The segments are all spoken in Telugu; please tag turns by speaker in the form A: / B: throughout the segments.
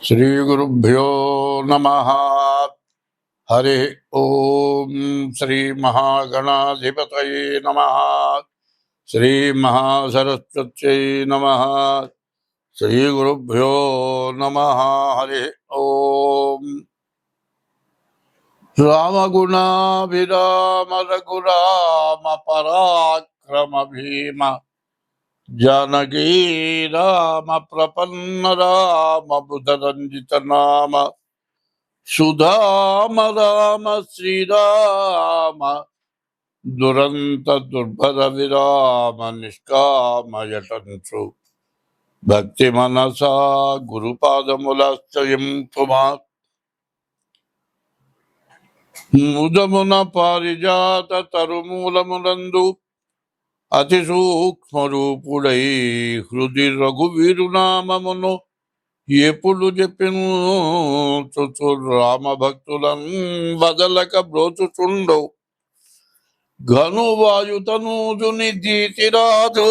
A: श्रीगुरुभ्यो नमः। हरि ओम। श्री महागणाधिपतये नमः। श्री महासरस्वत्यै नमः। श्रीगुरुभ्यो नमः। हरि ओम। रामगुणाभिराम रघुराम पराक्रम भीम जानकी राम प्रपन्न राम बुधरंजित नाम सुधाम राम श्रीराम दुरंत दुर्भर विराम निष्काम यटंसु भक्ति मनसा गुरुपादमुलाश्रयं पुमा मुदमुन पारिजात तरुमूलमुనందు అతి సూక్ష్మ రూపుడై హృది రఘువీరునామమును ఎప్పుడు చెప్పిను రామ భక్తులం వదలక బ్రోచుచుండవు ఘనువాయుతనూజుని దీతిరాజు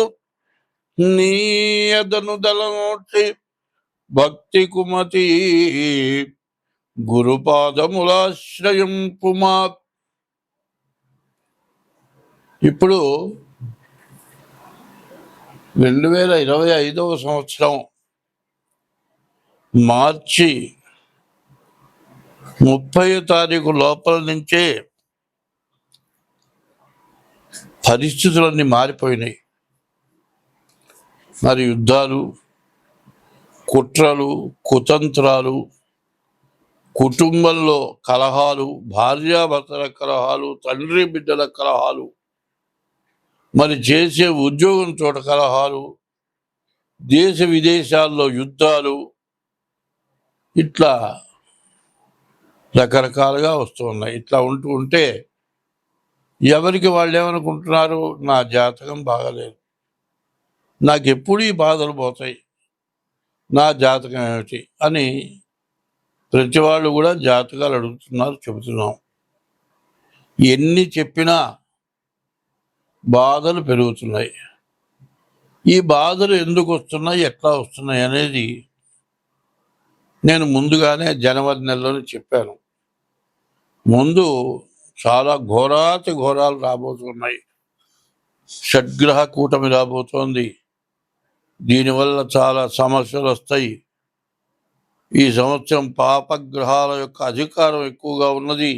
A: నీయదను దళనోటి భక్తి కుమతి గురుపాదములాశ్రయం పుమా. ఇప్పుడు 2025 సంవత్సరం మార్చి 30 తారీఖు లోపల నుంచే పరిస్థితులన్నీ మారిపోయినాయి. మరి యుద్ధాలు, కుట్రలు, కుతంత్రాలు, కుటుంబంలో కలహాలు, భార్యాభర్తల కలహాలు, తండ్రి బిడ్డల కలహాలు, మరి చేసే ఉద్యోగం చోట కలహాలు, దేశ విదేశాల్లో యుద్ధాలు, ఇట్లా రకరకాలుగా వస్తున్నాయి. ఇట్లా ఉంటే ఎవరికి వాళ్ళు ఏమనుకుంటున్నారు, నా జాతకం బాగలేదు, నాకు ఎప్పుడు ఈ బాధలు పోతాయి, నా జాతకం ఏమిటి అని ప్రతి వాళ్ళు కూడా జాతకాలు అడుగుతున్నారు, చెబుతున్నాం. ఎన్ని చెప్పినా బాధలు పెరుగుతున్నాయి. ఈ బాధలు ఎందుకు వస్తున్నాయి, ఎట్లా వస్తున్నాయి అనేది నేను ముందుగానే జనవరి నెలలోనే చెప్పాను. ముందు చాలా ఘోరాతి ఘోరాలు రాబోతున్నాయి. షడ్గ్రహ కూటమి రాబోతోంది. దీనివల్ల చాలా సమస్యలు వస్తాయి. ఈ సంవత్సరం పాపగ్రహాల యొక్క అధికారం ఎక్కువగా ఉన్నది.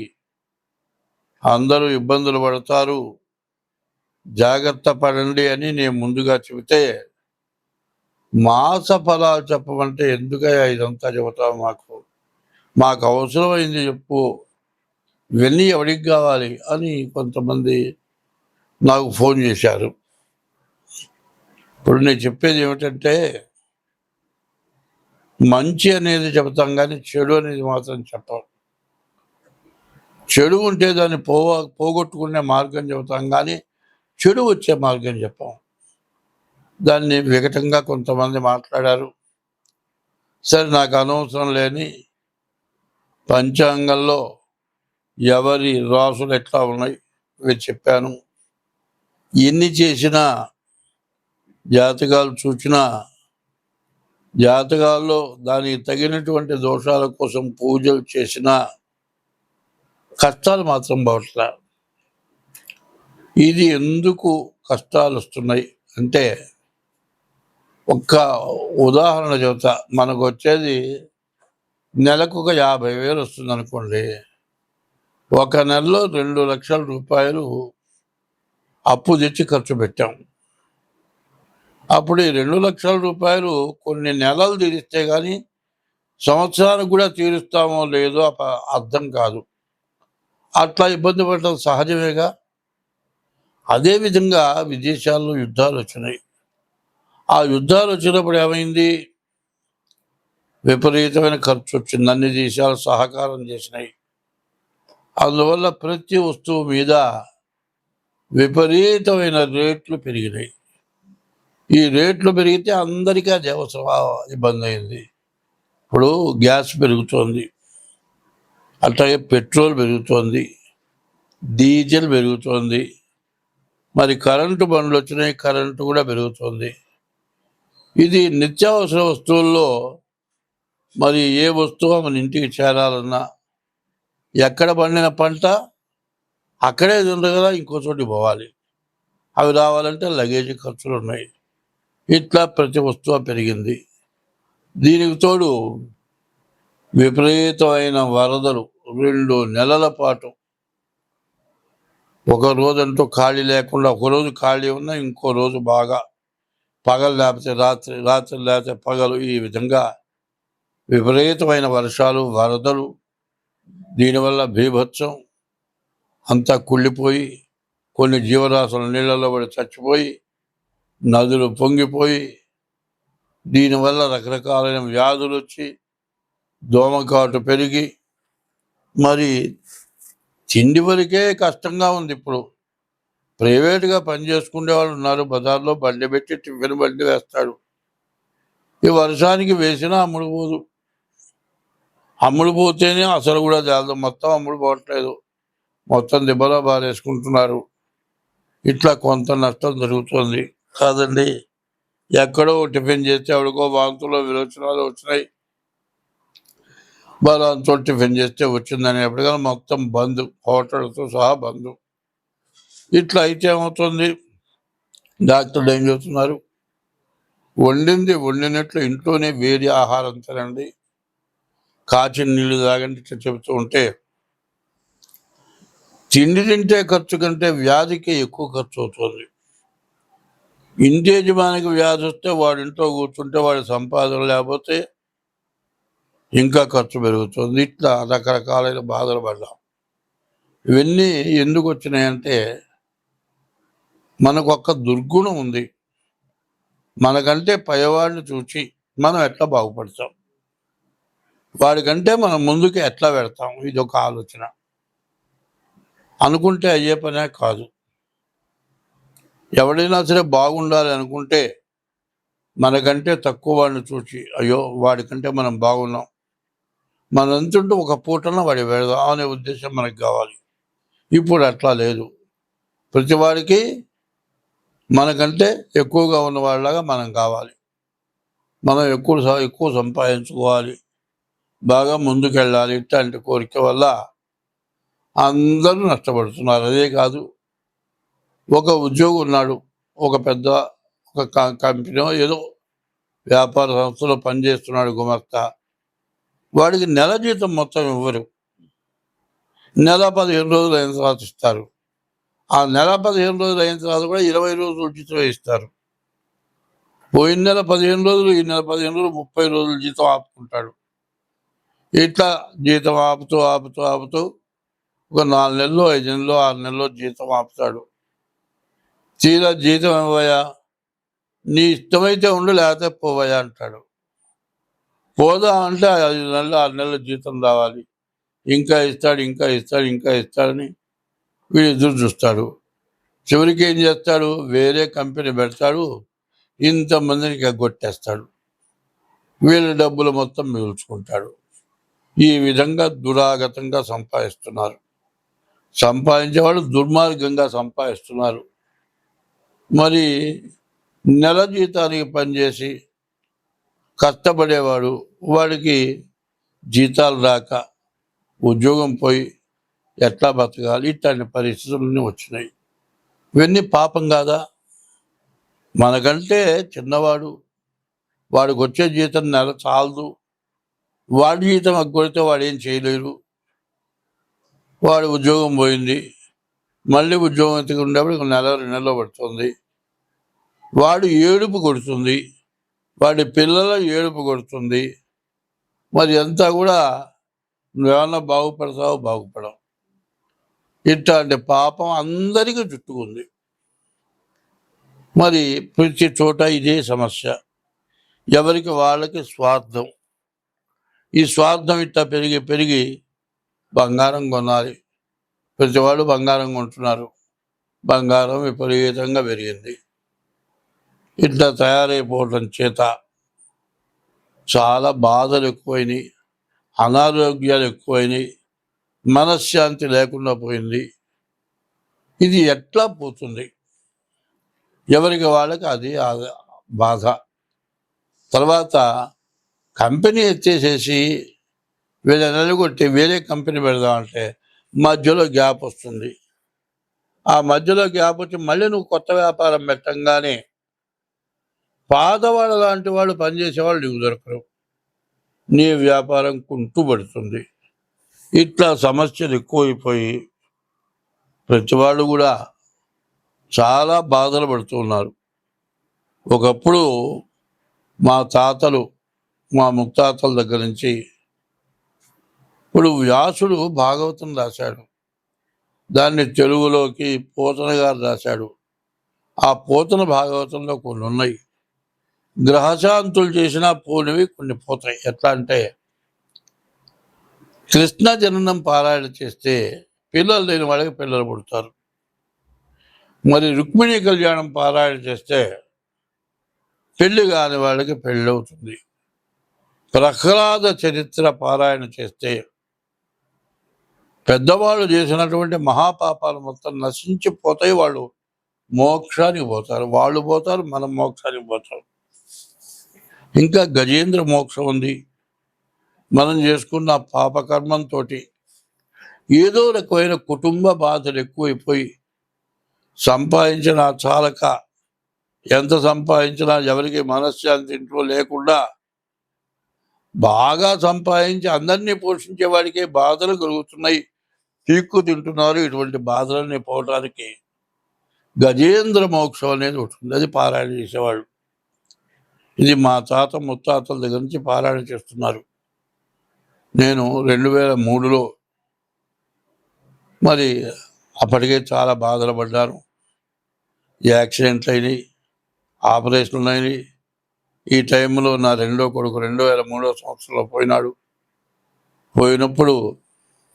A: అందరూ ఇబ్బందులు పడతారు, జాగ్రత్త పడండి అని నేను ముందుగా చెబితే, మాస ఫలాలు చెప్పమంటే ఎందుకయ్యా ఇదంతా చెబుతావు, మాకు అవసరమైంది చెప్పు, ఇవన్నీ ఎవరికి కావాలి అని కొంతమంది నాకు ఫోన్ చేశారు. ఇప్పుడు నేను చెప్పేది ఏమిటంటే, మంచి అనేది చెబుతాం కానీ చెడు అనేది మాత్రం చెప్పం. చెడు ఉంటే దాన్ని పోగొట్టుకునే మార్గం చెబుతాం కానీ చెడు వచ్చే మార్గం చెప్పాం. దాన్ని వికటంగా కొంతమంది మాట్లాడారు. సరే, నాకు అనవసరం లేని పంచాంగంలో ఎవరి రాసులు ఎట్లా ఉన్నాయి ఇవి చెప్పాను. ఎన్ని చేసినా, జాతకాలు చూసినా, జాతకాల్లో దానికి తగినటువంటి దోషాల కోసం పూజలు చేసినా కష్టాలు మాత్రం పోవట్లా. ఇది ఎందుకు కష్టాలు వస్తున్నాయి అంటే, ఒక్క ఉదాహరణ చెబుతా. మనకు వచ్చేది నెలకు ఒక 50,000 వస్తుంది అనుకోండి. ఒక నెలలో 2 లక్షల రూపాయలు అప్పు తెచ్చి ఖర్చు పెట్టాం. అప్పుడు ఈ 2 లక్షల రూపాయలు కొన్ని నెలలు తీరిస్తే కానీ సంవత్సరానికి కూడా తీరుస్తామో లేదో అర్థం కాదు. అట్లా ఇబ్బంది పడటం సహజమేగా. అదేవిధంగా విదేశాల్లో యుద్ధాలు వచ్చినాయి. ఆ యుద్ధాలు వచ్చినప్పుడు ఏమైంది, విపరీతమైన ఖర్చు వచ్చింది. అన్ని దేశాలు సహకారం చేసినాయి. అందువల్ల ప్రతి వస్తువు మీద విపరీతమైన రేట్లు పెరిగినాయి. ఈ రేట్లు పెరిగితే అందరికీ అది అవసరం, ఇబ్బంది అయింది. ఇప్పుడు గ్యాస్ పెరుగుతోంది, అట్లాగే పెట్రోల్ పెరుగుతోంది, డీజిల్ పెరుగుతోంది, మరి కరెంటు బండ్లు వచ్చినాయి, కరెంటు కూడా పెరుగుతోంది. ఇది నిత్యావసర వస్తువుల్లో మరి ఏ వస్తువు మన ఇంటికి చేరాలన్నా ఎక్కడ పండిన పంట అక్కడే ఉంది కదా, ఇంకో చోటికి పోవాలి. అవి రావాలంటే లగేజీ ఖర్చులు ఉన్నాయి. ఇట్లా ప్రతి వస్తువు పెరిగింది. దీనికి తోడు విపరీతమైన వరదలు 2 నెలల పాటు. ఒక రోజంటూ ఖాళీ లేకుండా, ఒకరోజు ఖాళీ ఉన్నా ఇంకో రోజు బాగా పగలు లేకపోతే రాత్రి, రాత్రి లేకపోతే పగలు, ఈ విధంగా విపరీతమైన వర్షాలు, వరదలు. దీనివల్ల బీభత్సం అంతా కుళ్ళిపోయి, కొన్ని జీవరాశులు నీళ్ళలో పడి చచ్చిపోయి, నదులు పొంగిపోయి, దీనివల్ల రకరకాలైన వ్యాధులు వచ్చి, దోమకాటు పెరిగి, మరి తిండి వరకే కష్టంగా ఉంది. ఇప్పుడు ప్రైవేటుగా పనిచేసుకునే వాళ్ళు ఉన్నారు, బజార్లో బండి పెట్టి టిఫిన్ బండి వేస్తాడు. ఈ వర్షానికి వేసినా అమ్ముడు పోదు. అమ్ముడు పోతేనే అసలు కూడా చాలదు, మొత్తం అమ్ముడు పోవట్లేదు, మొత్తం దిబ్బలా బారేసుకుంటున్నారు. ఇట్లా కొంత నష్టం జరుగుతుంది కాదండి. ఎక్కడో టిఫిన్ చేస్తే ఎవరికో వాంతులు విరోచనాలు వచ్చినాయి, బలాంతో టిఫిన్ చేస్తే వచ్చిందని ఎప్పటికైనా మొత్తం బంద్, హోటల్తో సహా బంద్. ఇట్లా అయితే ఏమవుతుంది, డాక్టర్లు ఏం చెబుతున్నారు, వండినట్లు ఇంట్లోనే వేడి ఆహారం తినండి, కాచిన నీళ్లు తాగండి ఇట్లా చెబుతూ ఉంటే, తిండి తింటే ఖర్చు కంటే వ్యాధికి ఎక్కువ ఖర్చు అవుతుంది. ఇంటి యజమానికి వ్యాధి వస్తే వాడి ఇంట్లో కూర్చుంటే వాడి సంపాదన లేకపోతే ఇంకా ఖర్చు పెరుగుతుంది. ఇట్లా రకరకాలైన బాధలు పడ్డాం. ఇవన్నీ ఎందుకు వచ్చినాయంటే, మనకు ఒక్క దుర్గుణం ఉంది. మనకంటే పైవాడిని చూసి మనం ఎట్లా బాగుపడతాం, వాడికంటే మనం ముందుకు ఎట్లా పెడతాం, ఇది ఒక ఆలోచన. అనుకుంటే అయ్యే పనే కాదు. ఎవడైనా సరే బాగుండాలి అనుకుంటే మనకంటే తక్కువ వాడిని చూసి, అయ్యో వాడికంటే మనం బాగున్నాం, మనంతుంటూ ఒక పూటన వాడి పెడదాం అనే ఉద్దేశం మనకు కావాలి. ఇప్పుడు అట్లా లేదు. ప్రతివాడికి మనకంటే ఎక్కువగా ఉన్న వాళ్ళలాగా మనం కావాలి, మనం ఎక్కువ సంపాదించుకోవాలి, బాగా ముందుకెళ్ళాలి. ఇట్లాంటి కోరిక వల్ల అందరూ నష్టపడుతున్నారు. అదే కాదు, ఒక ఉద్యోగి ఉన్నాడు, ఒక పెద్ద ఒక కంపెనీ ఏదో వ్యాపార సంస్థలో పనిచేస్తున్నాడు గుమస్తా, వాడికి నెల జీతం మొత్తం ఇవ్వరు, నెల 15 రోజులు అయిన తర్వాత ఇస్తారు. ఆ నెల 15 రోజులు అయిన తర్వాత కూడా 20 రోజులు జీతం ఇస్తారు. పోయిన నెల 15 రోజులు, ఈ నెల 15 రోజులు, 30 రోజులు జీతం ఆపుకుంటాడు. ఇట్లా జీతం ఆపుతూ ఆపుతూ ఆపుతూ ఒక 4 నెలలు, 5 నెలలు, 6 నెలలు జీతం ఆపుతాడు. తీరా జీతం ఇవ్వయా, నీ ఇష్టమైతే ఉండు లేకపోతే పోవయా అంటాడు. పోదా అంటే 5 నెలలు, 6 నెలల జీతం రావాలి, ఇంకా ఇస్తాడు, ఇంకా ఇస్తాడు, ఇంకా ఇస్తాడని వీడు ఎదురు చూస్తాడు. చివరికి ఏం చేస్తాడు, వేరే కంపెనీ పెడతాడు, ఇంతమందిని ఎగ్గొట్టేస్తాడు, వీళ్ళ డబ్బులు మొత్తం మిగుల్చుకుంటాడు. ఈ విధంగా దురాగతంగా సంపాదిస్తున్నారు. సంపాదించేవాళ్ళు దుర్మార్గంగా సంపాదిస్తున్నారు. మరి నెల జీతానికి పనిచేసి కష్టపడేవాడు, వాడికి జీతాలు రాక ఉద్యోగం పోయి ఎట్లా బతకాలి, ఇట్లాంటి పరిస్థితులన్నీ వచ్చినాయి. ఇవన్నీ పాపం కాదా? మనకంటే చిన్నవాడు, వాడికి వచ్చే జీతం నెల చాలదు, వాడి జీతం అగ్గొడితే వాడు ఏం చేయలేరు, వాడి ఉద్యోగం పోయింది, మళ్ళీ ఉద్యోగం ఎత్తుకు ఉండేప్పుడు నెల 2 నెలలు పడుతుంది, వాడు ఏడుపు కొడుతుంది, వాడి పిల్లల ఏడుపు కొడుతుంది. మరి అంతా కూడా నువ్వేమన్నా బాగుపడతావో బాగుపడవు. ఇట్లాంటి పాపం అందరికీ చుట్టుకుంది. మరి ప్రతి చోట ఇదే సమస్య, ఎవరికి వాళ్ళకి స్వార్థం. ఈ స్వార్థం ఇట్లా పెరిగి పెరిగి బంగారం కొనాలి, ప్రతివాడు బంగారం కొంటున్నారు, బంగారం విపరీతంగా పెరిగింది. ఇట్లా తయారైపోవడం చేత చాలా బాధలు ఎక్కువైనాయి, అనారోగ్యాలు ఎక్కువైనాయి, మనశ్శాంతి లేకుండా పోయింది. ఇది ఎట్లా పోతుంది, ఎవరికి వాళ్ళకి అది బాధ. తర్వాత కంపెనీ ఎత్తేసేసి వీళ్ళ నిలగొట్టి వేరే కంపెనీ పెడదామంటే మధ్యలో గ్యాప్ వస్తుంది. ఆ మధ్యలో గ్యాప్ వచ్చి మళ్ళీ నువ్వు కొత్త వ్యాపారం పెట్టంగానే పాతవాళ్ళ లాంటి వాళ్ళు పనిచేసేవాళ్ళు నీకు దొరకరు. నీ వ్యాపారం కుంటుపడుతుంది. ఇట్లా సమస్యలు ఎక్కువైపోయి ప్రతి వాళ్ళు కూడా చాలా బాధలు పడుతున్నారు. ఒకప్పుడు మా తాతలు, మా ముత్తాతల దగ్గర నుంచి ఇప్పుడు వ్యాసుడు భాగవతం రాశాడు. దాన్ని తెలుగులోకి పోతన గారు రాశాడు. ఆ పోతన భాగవతంలో కొన్ని ఉన్నాయి. గ్రహశాంతులు చేసినా పోనివి కొన్ని పోతాయి. ఎట్లా అంటే కృష్ణ జననం పారాయణ చేస్తే పిల్లలు లేని వాళ్ళకి పిల్లలు పుడతారు. మరి రుక్మిణీ కళ్యాణం పారాయణ చేస్తే పెళ్లి కాని వాళ్ళకి పెళ్ళి అవుతుంది. ప్రహ్లాద చరిత్ర పారాయణ చేస్తే పెద్దవాళ్ళు చేసినటువంటి మహాపాపాలు మొత్తం నశించిపోతాయి. వాళ్ళు మోక్షానికి పోతారు. వాళ్ళు పోతారు, మనం మోక్షానికి పోతాం. ఇంకా గజేంద్ర మోక్షం ఉంది. మనం చేసుకున్న పాపకర్మంతో ఏదో రకమైన కుటుంబ బాధలు ఎక్కువైపోయి సంపాదించినా చాలక, ఎంత సంపాదించినా ఎవరికి మనశ్శాంతి ఇంట్లో లేకుండా బాగా సంపాదించి అందరినీ పోషించే వాడికే బాధలు కలుగుతున్నాయి. పీక్కు తింటున్నారు. ఇటువంటి బాధలన్నీ పోవటానికి గజేంద్ర మోక్షం అనేది ఉంటుంది. అది పారాయణ చేసేవాళ్ళు. ఇది మా తాత ముత్తాతల దగ్గర నుంచి పారాయణ చేస్తున్నారు. నేను 2003లో మరి అప్పటికే చాలా బాధలు పడ్డాను. యాక్సిడెంట్లు అయినాయి, ఆపరేషన్లు అయినాయి. ఈ టైంలో నా రెండో కొడుకు 2003 సంవత్సరంలో పోయినాడు. పోయినప్పుడు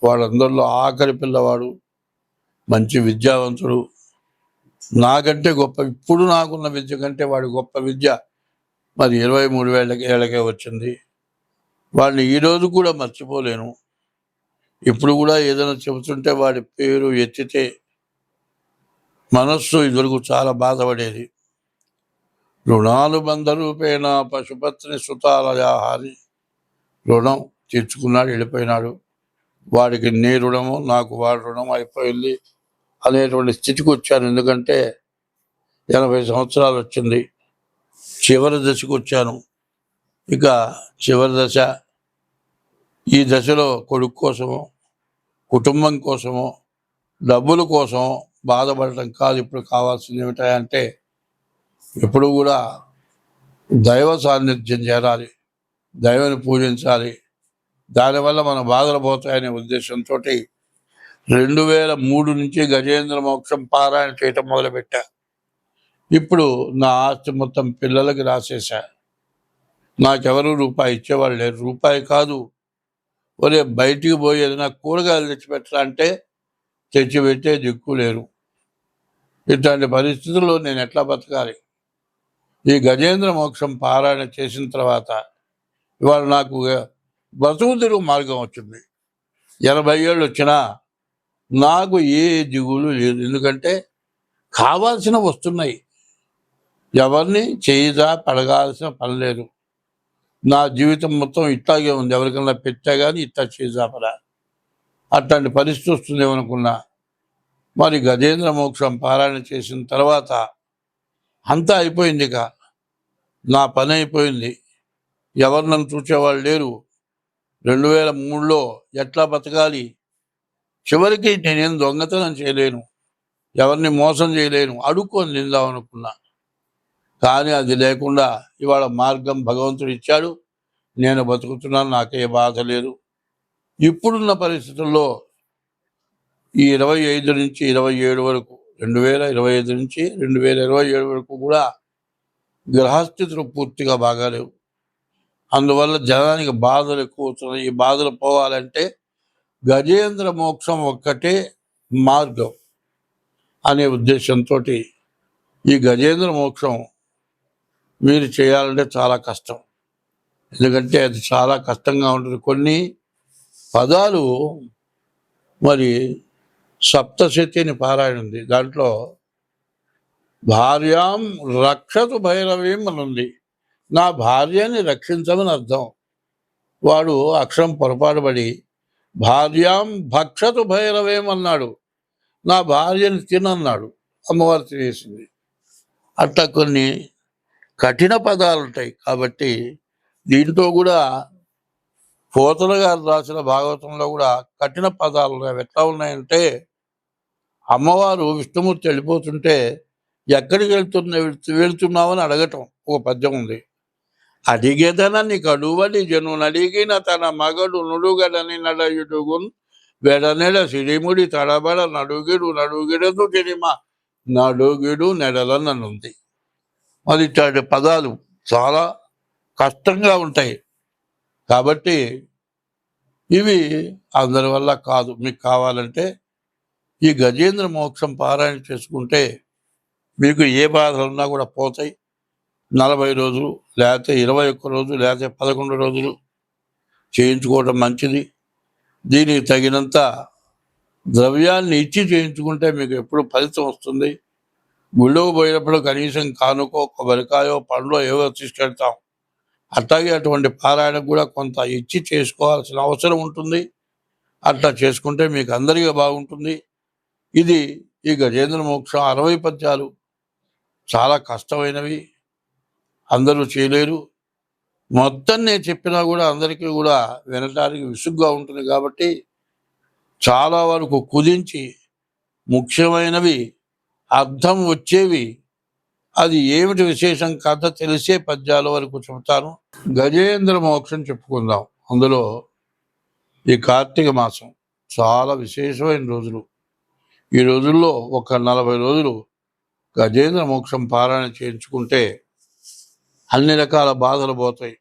A: వాళ్ళందరిలో ఆఖరి పిల్లవాడు, మంచి విద్యావంతుడు, నాకంటే గొప్ప, ఇప్పుడు నాకున్న విద్య కంటే వాడి గొప్ప విద్య మరి 23 ఏళ్ళకే వచ్చింది. వాడిని ఈరోజు కూడా మర్చిపోలేను. ఇప్పుడు కూడా ఏదైనా చెబుతుంటే వాడి పేరు ఎత్తితే మనస్సు ఇదివరకు చాలా బాధపడేది. రుణానుబంధ రూపేణ పశుపత్ని సుతాలయాహారి, రుణం తీర్చుకున్నాడు, వెళ్ళిపోయినాడు. వాడికి నీ రుణము, నాకు వాడి రుణం అయిపోయింది అనేటువంటి స్థితికి వచ్చాను. ఎందుకంటే 80 సంవత్సరాలు వచ్చింది, చివరి దశకు వచ్చాను. ఇక చివరి దశ. ఈ దశలో కొడుకు కోసమో, కుటుంబం కోసమో, డబ్బుల కోసమో బాధపడటం కాదు. ఇప్పుడు కావాల్సింది ఏమిటంటే ఎప్పుడు కూడా దైవ సాన్నిధ్యం చేరాలి, దైవాన్ని పూజించాలి. దానివల్ల మన బాధలు పోతాయనే ఉద్దేశంతో 2003 నుంచి గజేంద్ర మోక్షం పారాయణ చేయటం మొదలుపెట్టా. ఇప్పుడు నా ఆస్తి మొత్తం పిల్లలకి రాసేసా. నాకెవరు రూపాయి ఇచ్చేవాళ్ళు లేరు. రూపాయి కాదు, ఒరే బయటికి పోయి ఏదైనా కూరగాయలు తెచ్చిపెట్టరా అంటే తెచ్చిపెట్టే దిక్కు లేరు. ఇట్లాంటి పరిస్థితుల్లో నేను ఎట్లా బతకాలి? ఈ గజేంద్ర మోక్షం పారాయణ చేసిన తర్వాత ఇవాళ నాకు బతుకు తిరుగు మార్గం వచ్చింది. 80 ఏళ్ళు వచ్చినా నాకు ఏ దిగులు లేదు. ఎందుకంటే కావాల్సిన వస్తున్నాయి. ఎవరిని చేయిదా పడగాల్సిన పని లేదు. నా జీవితం మొత్తం ఇట్లాగే ఉంది. ఎవరికన్నా పెట్టా కానీ ఇట్లా చేజాపరా, అట్లాంటి పరిస్థితి వస్తుందేమనుకున్నా. మరి గజేంద్ర మోక్షం పారాయణ చేసిన తర్వాత అంతా అయిపోయింది. ఇక నా పని అయిపోయింది. ఎవరు నన్ను చూసేవాళ్ళు లేరు. 2003లో ఎట్లా బతకాలి? చివరికి నేనేం దొంగతనం చేయలేను, ఎవరిని మోసం చేయలేను, అడుక్కొని తిందాం అనుకున్నా. కానీ అది లేకుండా ఇవాళ మార్గం భగవంతుడు ఇచ్చాడు. నేను బతుకుతున్నాను, నాకే బాధ లేదు. ఇప్పుడున్న పరిస్థితుల్లో ఈ 25 నుంచి 27 వరకు, 2025 నుంచి 2027 వరకు కూడా గ్రహస్థితులు పూర్తిగా బాగాలేవు. అందువల్ల జనానికి బాధలు ఎక్కువ అవుతున్నాయి. ఈ బాధలు పోవాలంటే గజేంద్ర మోక్షం ఒక్కటే మార్గం అనే ఉద్దేశంతో ఈ గజేంద్ర మోక్షం మీరు చేయాలంటే చాలా కష్టం. ఎందుకంటే అది చాలా కష్టంగా ఉంటుంది. కొన్ని పదాలు మరి సప్తశతి అని పారాయణ ఉంది. దాంట్లో భార్యాం రక్షతు భైరవీం అని ఉంది. నా భార్యని రక్షించమని అర్థం. వాడు అక్షరం పొరపాటు పడి భార్యాం భక్షతు భైరవేమన్నాడు, నా భార్యని తినన్నాడు, అమ్మవారు తినేసింది. అట్లా కొన్ని కఠిన పదాలు ఉంటాయి. కాబట్టి దీంతో కూడా పోతన గారు రాసిన భాగవతంలో కూడా కఠిన పదాలు ఉన్నాయి. అవి ఎట్లా ఉన్నాయంటే, అమ్మవారు విష్ణుమూర్తి వెళ్ళిపోతుంటే ఎక్కడికి వెళ్తున్నావని అడగటం ఒక పద్యం ఉంది. అడిగేదనని కడువని జనునడిగిన తన మగడు నుడుగడని నడయుడుగున్ వెడనెడ సిరిముడి తడబడ నడుగిడు తిరిమ నడుగిడు నెడలనుంది. మరి ఇట్లాంటి పదాలు చాలా కష్టంగా ఉంటాయి. కాబట్టి ఇవి అందరి వల్ల కాదు. మీకు కావాలంటే ఈ గజేంద్ర మోక్షం పారాయణ చేసుకుంటే మీకు ఏ బాధలు ఉన్నా కూడా పోతాయి. 40 రోజులు లేకపోతే 21 రోజులు లేకపోతే 11 రోజులు చేయించుకోవడం మంచిది. దీనికి తగినంత ద్రవ్యాన్ని ఇచ్చి చేయించుకుంటే మీకు ఎప్పుడు ఫలితం వస్తుంది. గుళ్ళోకి పోయినప్పుడు కనీసం కానుకో, కొబ్బరికాయో, పండ్లో ఏవో తీసుకెళ్తాం. అట్లాగే అటువంటి పారాయణకు కూడా కొంత ఇచ్చి చేసుకోవాల్సిన అవసరం ఉంటుంది. అట్లా చేసుకుంటే మీకు అందరికీ బాగుంటుంది. ఇది ఈ గజేంద్ర మోక్షం 60 పద్యాలు చాలా కష్టమైనవి, అందరూ చేయలేరు. మొత్తం నేను చెప్పినా కూడా అందరికీ కూడా వినటానికి విసుగ్గా ఉంటుంది. కాబట్టి చాలా వరకు కుదించి ముఖ్యమైనవి, అర్థం వచ్చేవి, అది ఏమిటి విశేషం కథ తెలిసే పద్యాల వరకు చెబుతాను. గజేంద్ర మోక్షం చెప్పుకుందాం. అందులో ఈ కార్తీక మాసం చాలా విశేషమైన రోజులు. ఈ రోజుల్లో ఒక 40 రోజులు గజేంద్ర మోక్షం పారాయణ చేయించుకుంటే అన్ని రకాల బాధలు పోతాయి,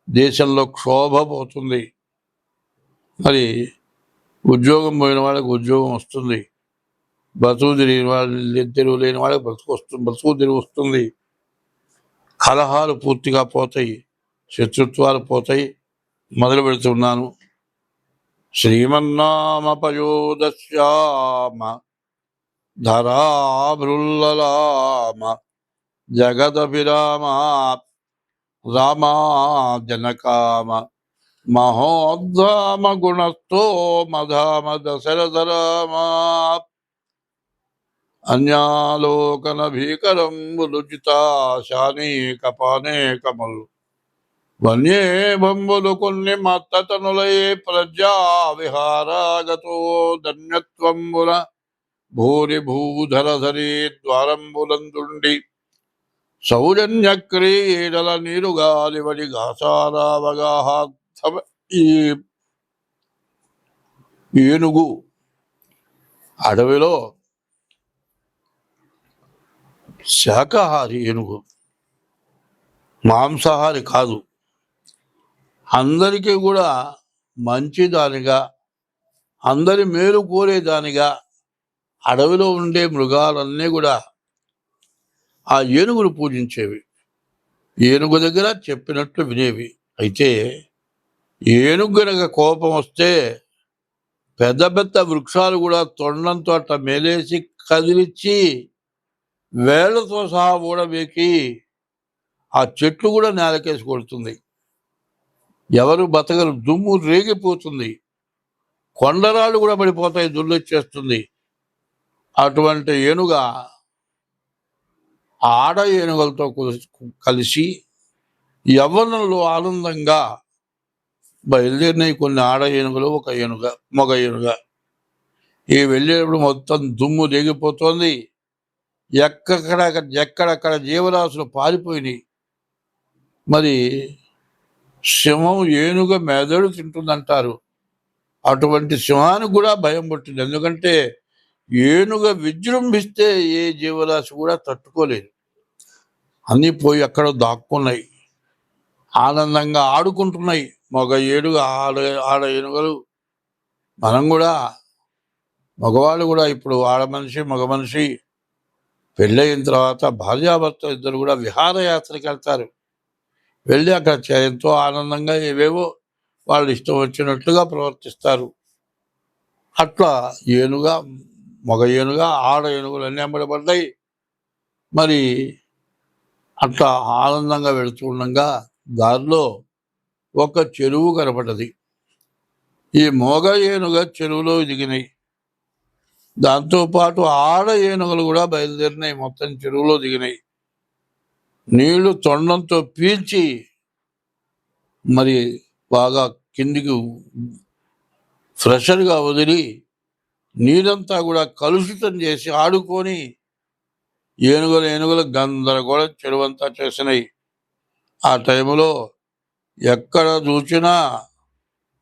A: దేశంలో క్షోభ పోతుంది, మరి ఉద్యోగం పోయిన వాళ్ళకి ఉద్యోగం వస్తుంది, బతుకు తిరిగిన వాళ్ళు తెరువు లేని వాళ్ళకి బతుకు తిరిగి వస్తుంది, కలహాలు పూర్తిగా పోతాయి, శత్రుత్వాలు పోతాయి. మొదలు పెడుతున్నాను. శ్రీమన్నామ పయోదశ్యామ ధరాభృల్లలామ జగదభిరామ రామా జనకామ మహోద్ధామ గుణస్థో మధామ దశరథరామా అన్యాలోకన భీకరం రుచితా శానీక పానేకములు వన్యే బంబులు కొన్ని మత్తతనులై ప్రజా విహారాగతో ధన్యత్వంబుల భూరి భూధరధరి ద్వారంబులందుండి సౌజన్య క్రీడల నీరుగాలివడి ఘాసారావగాహార్థ ఈ ఏనుగు అడవిలో శాకాహారి ఏనుగు, మాంసాహారి కాదు. అందరికీ కూడా మంచిదానిగా, అందరి మేలు కోరేదానిగా అడవిలో ఉండే మృగాలన్నీ కూడా ఆ ఏనుగును పూజించేవి, ఏనుగు దగ్గర చెప్పినట్లు వినేవి. అయితే ఏనుగు గనక కోపం వస్తే పెద్ద పెద్ద వృక్షాలు కూడా తొండంతో అట్లా మేలేసి కదిలిచ్చి వేళ్లతో సహా ఊడబేకి ఆ చెట్లు కూడా నేలకేసి కొడుతుంది. ఎవరు బతకరు, దుమ్ము రేగిపోతుంది, కొండరాళ్ళు కూడా పడిపోతాయి, దుల్లొచ్చేస్తుంది. అటువంటి ఏనుగ ఆడ ఏనుగులతో కలిసి యవ్వనంలో ఆనందంగా బయలుదేరినాయి కొన్ని ఆడ ఏనుగులు, ఒక ఏనుగ, మగ ఏనుగ. ఈ వెళ్ళేటప్పుడు మొత్తం దుమ్ము రేగిపోతుంది, ఎక్కడెక్కడ జీవరాశులు పారిపోయినాయి. మరి సింహం ఏనుగ మెదడు తింటుందంటారు. అటువంటి సింహానికి కూడా భయం పుట్టింది. ఎందుకంటే ఏనుగ విజృంభిస్తే ఏ జీవరాశి కూడా తట్టుకోలేదు. అన్నీ పోయి ఎక్కడో దాక్కున్నాయి, ఆనందంగా ఆడుకుంటున్నాయి మగ ఏనుగ ఆడ ఏనుగలు. మనం కూడా మగవాళ్ళు కూడా ఇప్పుడు ఆడ మనిషి మగ మనిషి పెళ్ళయిన తర్వాత భార్యాభర్త ఇద్దరు కూడా విహారయాత్రకి వెళ్తారు. వెళ్ళి అక్కడ ఎంతో ఆనందంగా ఏవేవో వాళ్ళు ఇష్టం వచ్చినట్లుగా ప్రవర్తిస్తారు. అట్లా ఏనుగా, మగ ఏనుగా, ఆడ ఏనుగులు అన్నీ అమ్మడబడ్డాయి. మరి అట్లా ఆనందంగా వెళుతూ ఉండగా దారిలో ఒక చెరువు కనపడ్డది. ఈ మోగ ఏనుగ చెరువులో దిగినాయి. దాంతోపాటు ఆడ ఏనుగులు కూడా బయలుదేరినాయి, మొత్తం చెరువులో దిగినాయి. నీళ్లు తొండంతో పీల్చి మరి బాగా కిందికి ఫ్రెషర్గా వదిలి నీరంతా కూడా కలుషితం చేసి ఆడుకొని ఏనుగుల గందరగోళం చెరువంతా చేసినాయి. ఆ టైంలో ఎక్కడ చూసినా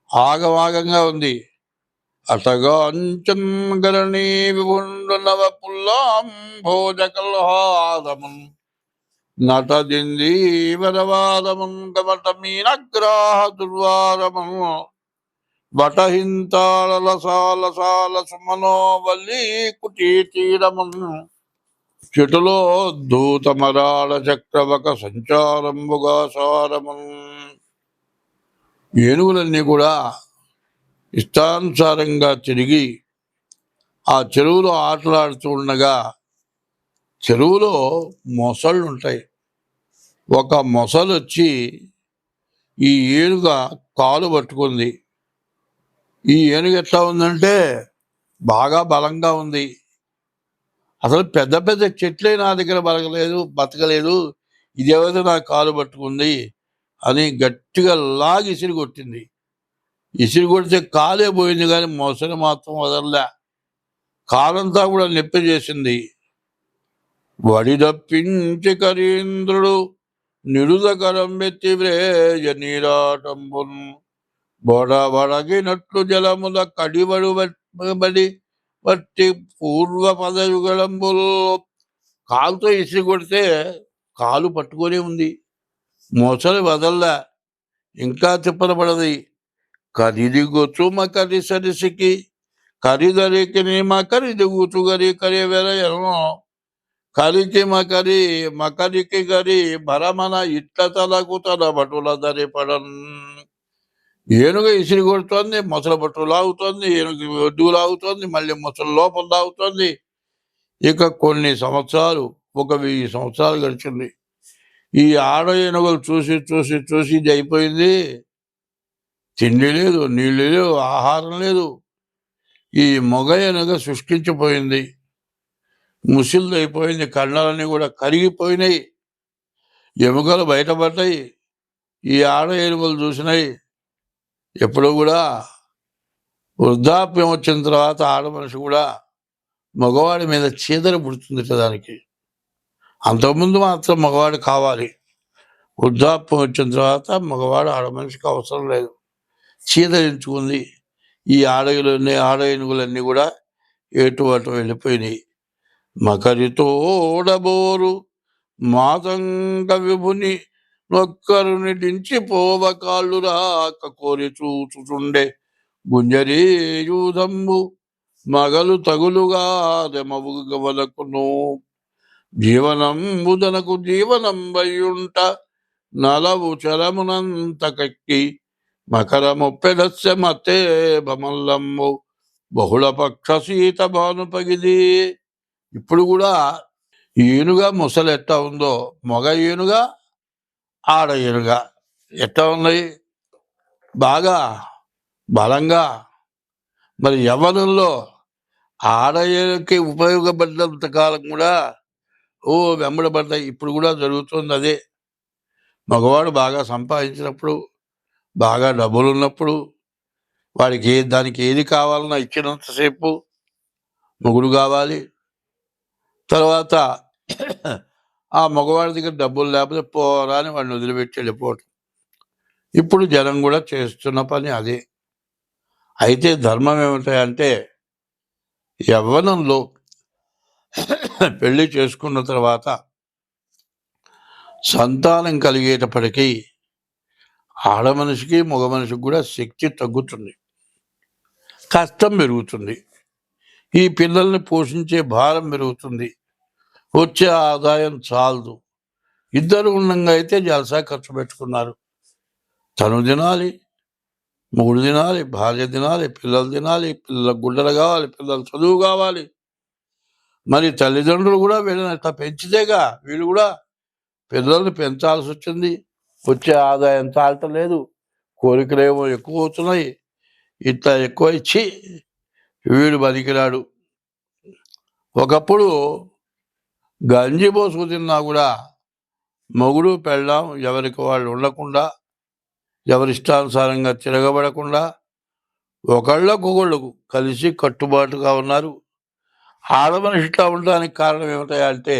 A: ఆగమాగంగా ఉంది. అటగా అంచంగరణీ విభుండునవ పుల్లాం భోజకల్హాదమున్ నటదిందీవరవాదమున్ గమట మీనగ్రాహ దుర్వారమున్ వటహింతాళల సాల సాల సుమనోవల్లి కుటీ తీరమున్ చెటులో దూతమరాళ చక్రవక సంచారంబుగా సారమున్. ఏనుగులన్నీ కూడా ఇష్టానుసారంగా తిరిగి ఆ చెరువులో ఆటలాడుతూ ఉండగా చెరువులో మొసళ్ళు ఉంటాయి. ఒక మొసలు వచ్చి ఈ ఏనుగ కాలు పట్టుకుంది. ఈ ఏనుగు ఎట్లా ఉందంటే బాగా బలంగా ఉంది. అసలు పెద్ద పెద్ద చెట్లే నా దగ్గర బతకలేదు, ఇదేవైతే నా కాలు పట్టుకుంది అని గట్టిగా లాగి ఇసిరి కొట్టింది. ఇసిరి కొడితే కాలే పోయింది, కానీ మొసలు మాత్రం వదలలే. కాలంతా కూడా నొప్పి చేసింది. వడిదప్పించి కరీంద్రుడు నిరుదకరం వెత్తి వ్రేజ నీరాటంబున్ బొడబడగినట్లు జలముల కడిబడి బట్టి పూర్వ పదయుగళంబులు. కాలుతో ఇసిరి కొడితే కాలు పట్టుకొని ఉంది, మొసలి వదల్లా, ఇంకా తిప్పలపడది. కరిదిగొచ్చు మకరి సరిసికి కరిదరికి మకరిదిగుచు గరి కరి వెరయను కరికి మకరికి గరి భరమన ఇట్ల తలకు తల బటుల దరి పడన్. ఏనుగ ఇసిరి కొడుతోంది, మొసల బట్టు లాగుతోంది, ఏనుగు ఒడ్డు లాగుతోంది, మళ్ళీ మొసలు లోపల లాగుతోంది. ఇక కొన్ని సంవత్సరాలు, 1000 సంవత్సరాలు గడిచింది. ఈ ఆడ ఏనుగులు చూసి చూసి చూసి ఇది అయిపోయింది. తిండి లేదు, నీళ్ళు లేవు, ఆహారం లేదు. ఈ మొగ ఏనుగ శుష్కించిపోయింది, ముసిల్ది అయిపోయింది, కళ్ళలన్నీ కూడా కరిగిపోయినాయి, ఎముకలు బయటపడ్డాయి. ఈ ఆడ ఏనుగులు చూసినాయి. ఎప్పుడు కూడా వృద్ధాప్యం వచ్చిన తర్వాత ఆడ మనిషి కూడా మగవాడి మీద చీదర పుడుతుంది దానికి. అంతకుముందు మాత్రం మగవాడు కావాలి, వృద్ధాప్యం వచ్చిన తర్వాత మగవాడు ఆడ మనిషికి అవసరం లేదు. చీదరించుకుంది. ఈ ఆడ ఏనుగులన్నీ కూడా ఎటు అటు వెళ్ళిపోయినాయి. మకరితో ఓడబోరు మాతంగ విభుని నొక్కరుని దించిపోవ కాళ్ళు రాక కోరి చూచుచుండే గుంజరీ యూధంబు మగలు తగులుగా రెమవుగవలకును జీవనంబుదనకు జీవనం వయ్యుంట నలవు చరమునంత కక్కి మకరముప్పెడస్య మతే బమల్లమ్ము బహుళ పక్ష సీత భానుపగిది. ఇప్పుడు కూడా ఏనుగా ముసలు ఎట్టా ఉందో, మగ ఏనుగా ఆడ ఏనుగా ఎట్టా ఉన్నాయి, బాగా బలంగా. మరి యవ్వనంలో ఆడ ఏనుగుకి ఉపయోగపడినంత కాలం కూడా వెంబడబడ్డాయి. ఇప్పుడు కూడా జరుగుతుంది అదే. మగవాడు బాగా సంపాదించినప్పుడు, బాగా డబ్బులు ఉన్నప్పుడు, వాడికి దానికి ఏది కావాలన్నా ఇచ్చినంతసేపు మొగుడు కావాలి. తర్వాత ఆ మగవాడి దగ్గర డబ్బులు లేకపోతే పోరా అని వాడిని వదిలిపెట్టి వెళ్ళిపోవటం. ఇప్పుడు జనం కూడా చేస్తున్న పని అదే. అయితే ధర్మం ఏమిటంటే, యవ్వనంలో పెళ్లి చేసుకున్న తర్వాత సంతానం కలిగేటప్పటికీ ఆడ మనిషికి మగ మనిషికి కూడా శక్తి తగ్గుతుంది, కష్టం పెరుగుతుంది, ఈ పిల్లల్ని పోషించే భారం పెరుగుతుంది, వచ్చే ఆదాయం చాలదు. ఇద్దరు ఉండగా అయితే జలసా ఖర్చు పెట్టుకున్నారు. తను తినాలి, మొగుడు తినాలి, భార్య తినాలి, పిల్లలు తినాలి, పిల్లలకు గుడ్డలు కావాలి, పిల్లలు చదువు కావాలి. మరి తల్లిదండ్రులు కూడా వీళ్ళని అట్లా పెంచితేగా వీళ్ళు కూడా పిల్లల్ని పెంచాల్సి వచ్చింది. వచ్చే ఆదాయం చాలటలేదు, కోరికలేమో ఎక్కువ అవుతున్నాయి. ఇట్లా ఎక్కువ ఇచ్చి వీడు బతికిరాడు. ఒకప్పుడు గంజి పోసుకు తిన్నా కూడా మొగుడు పెళ్ళాం ఎవరికి వాళ్ళు ఉండకుండా, ఎవరిష్టానుసారంగా తిరగబడకుండా ఒకళ్ళకొకళ్ళకు కలిసి కట్టుబాటుగా ఉన్నారు. ఆడమనిషి ఇట్లా ఉండడానికి కారణం ఏమిటంటే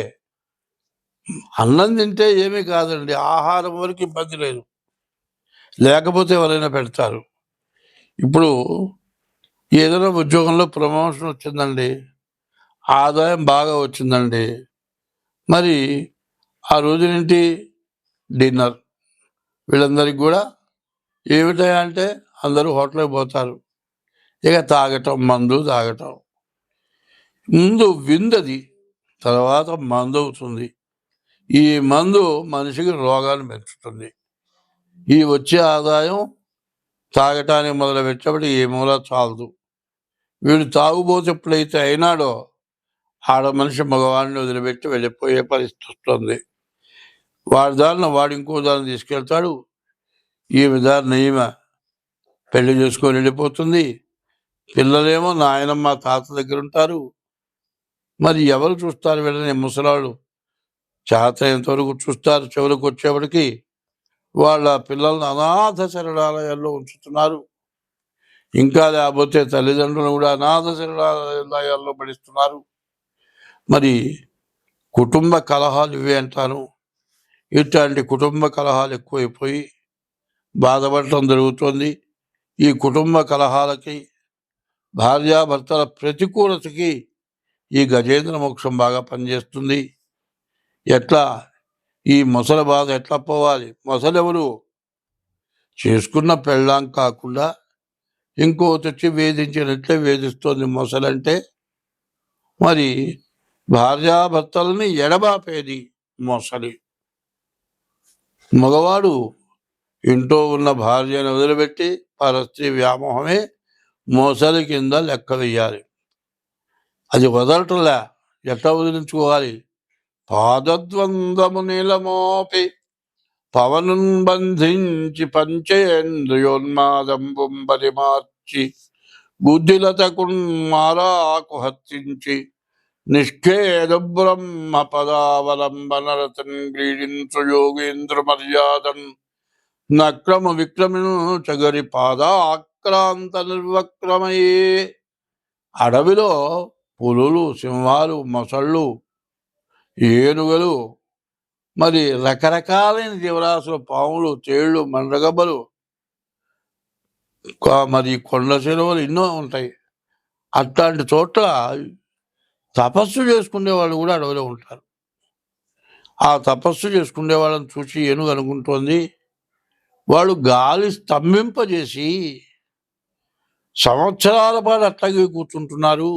A: అన్నం తింటే ఏమీ కాదండి, ఆహారం వరకు ఇబ్బంది లేదు, లేకపోతే ఎవరైనా పెడతారు. ఇప్పుడు ఏదైనా ఉద్యోగంలో ప్రమోషన్ వచ్చిందండి, ఆదాయం బాగా వచ్చిందండి, మరి ఆ రోజు నుండి డిన్నర్ వీళ్ళందరికీ కూడా ఏమిటంటే అందరూ హోటల్కి పోతారు. ఇక తాగటం, మందు తాగటం. ముందు విందది, తర్వాత మందు అవుతుంది. ఈ మందు మనిషికి రోగాన్ని పెంచుతుంది. ఈ వచ్చే ఆదాయం తాగటానికి మొదలుపెట్టేప్పుడు ఏ మూల చాలదు. వీడు తాగుబోతే ఎప్పుడైతే అయినాడో ఆడ మనిషి మగవాడిని వదిలిపెట్టి వెళ్ళిపోయే పరిస్థితి వస్తుంది. వాడి దారిన వాడు ఇంకో దాన్ని తీసుకెళ్తాడు. ఈ విధానం ఈమె పెళ్లి చేసుకొని వెళ్ళిపోతుంది. పిల్లలేమో నాయనమ్మ తాత దగ్గర ఉంటారు. మరి ఎవరు చూస్తారు వీళ్ళని? ముసలాళ్ళు చేతనంత వరకు చూస్తారు. చివరికి వచ్చేప్పటికి వాళ్ళ పిల్లల్ని అనాథ శరణాలయాల్లో ఉంచుతున్నారు. ఇంకా లేకపోతే తల్లిదండ్రులు కూడా అనాథ శరణాలయాల్లో పడిస్తున్నారు. మరి కుటుంబ కలహాలు ఇవే అంటాను. ఇట్లాంటి కుటుంబ కలహాలు ఎక్కువైపోయి బాధపడటం జరుగుతుంది. ఈ కుటుంబ కలహాలకి, భార్యాభర్తల ప్రతికూలతకి ఈ గజేంద్ర మోక్షం బాగా పనిచేస్తుంది. ఎట్లా ఈ మొసలి బాధ ఎట్లా పోవాలి? మొసలెవరు? చేసుకున్న పెళ్ళాం కాకుండా ఇంకో తెచ్చి వేధించినట్లే వేధిస్తోంది మొసలంటే. మరి భార్యాభర్తలని ఎడబాపేది మొసలి. మగవాడు ఇంట్లో ఉన్న భార్యను వదిలిపెట్టి పరస్త్రీ వ్యామోహమే మొసలి కింద లెక్క వేయాలి. అది వదలటంలే. ఎట్లా వదిలించుకోవాలి? పాదద్వంద్వము నీలమోపి పవనున్ బంధించి పంచేంద్రియోన్మాదంబుం పరిమార్చి బుద్ధిలతకున్ మారాకు హత్తించి నిష్ఖేద బ్రహ్మ పదావలంబనరతన్ క్రీడించు యోగేంద్ర మర్యాదన్ నక్రమ విక్రమిను చగరి పాదాక్రాంత నిర్వక్రమయే. అడవిలో పులులు, సింహాలు, మొసళ్ళు, ఏనుగలు, మరి రకరకాలైన జీవరాశులు, పాములు, తేళ్లు, మండ్రగబ్బలు, మరి కొండ చెరువులు ఎన్నో ఉంటాయి. అట్లాంటి చోట్ల తపస్సు చేసుకునే వాళ్ళు కూడా అడవిలో ఉంటారు. ఆ తపస్సు చేసుకునే వాళ్ళని చూసి ఏనుగు అనుకుంటోంది, వాళ్ళు గాలి స్తంభింపజేసి సంవత్సరాల పాటు అట్లాగే కూర్చుంటున్నారు.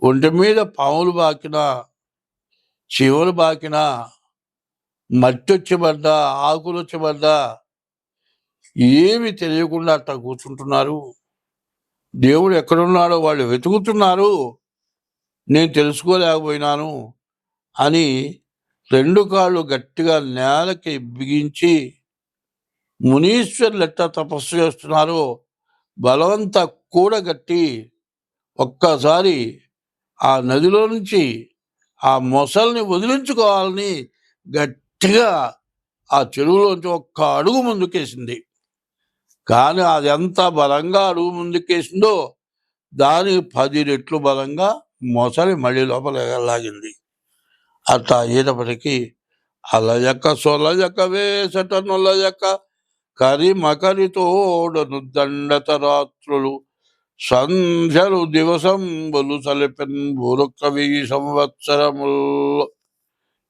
A: ఒంటి మీద పాములు బాకినా, చీమలు బాకినా, మట్టి వచ్చబడ్డా, ఆకులు వచ్చబడ్డా ఏమి తెలియకుండా అట్లా కూర్చుంటున్నారు. దేవుడు ఎక్కడున్నాడో వాళ్ళు వెతుకుతున్నారు, నేను తెలుసుకోలేకపోయినాను అని రెండు కాళ్ళు గట్టిగా నేలకి బిగించి మునీశ్వరులు ఎట్లా తపస్సు చేస్తున్నారో బలవంత కూడగట్టి ఒక్కసారి ఆ నదిలో నుంచి ఆ మొసల్ని వదిలించుకోవాలని గట్టిగా ఆ చెరువులోంచి ఒక్క అడుగు ముందుకేసింది. కానీ అది ఎంత బలంగా అడుగు ముందుకేసిందో దానికి 10 రెట్లు బలంగా మొసలి మళ్ళీ లోపల లాగింది. అట్లా అయ్యేటప్పటికీ అలయక సొలయక వేసట నొలయక కరిమకరి తోడను దండత రాత్రులు సంధ్యలు దివసంబులు సలిపెన్ బురొక్క 1000 సంవత్సరములు.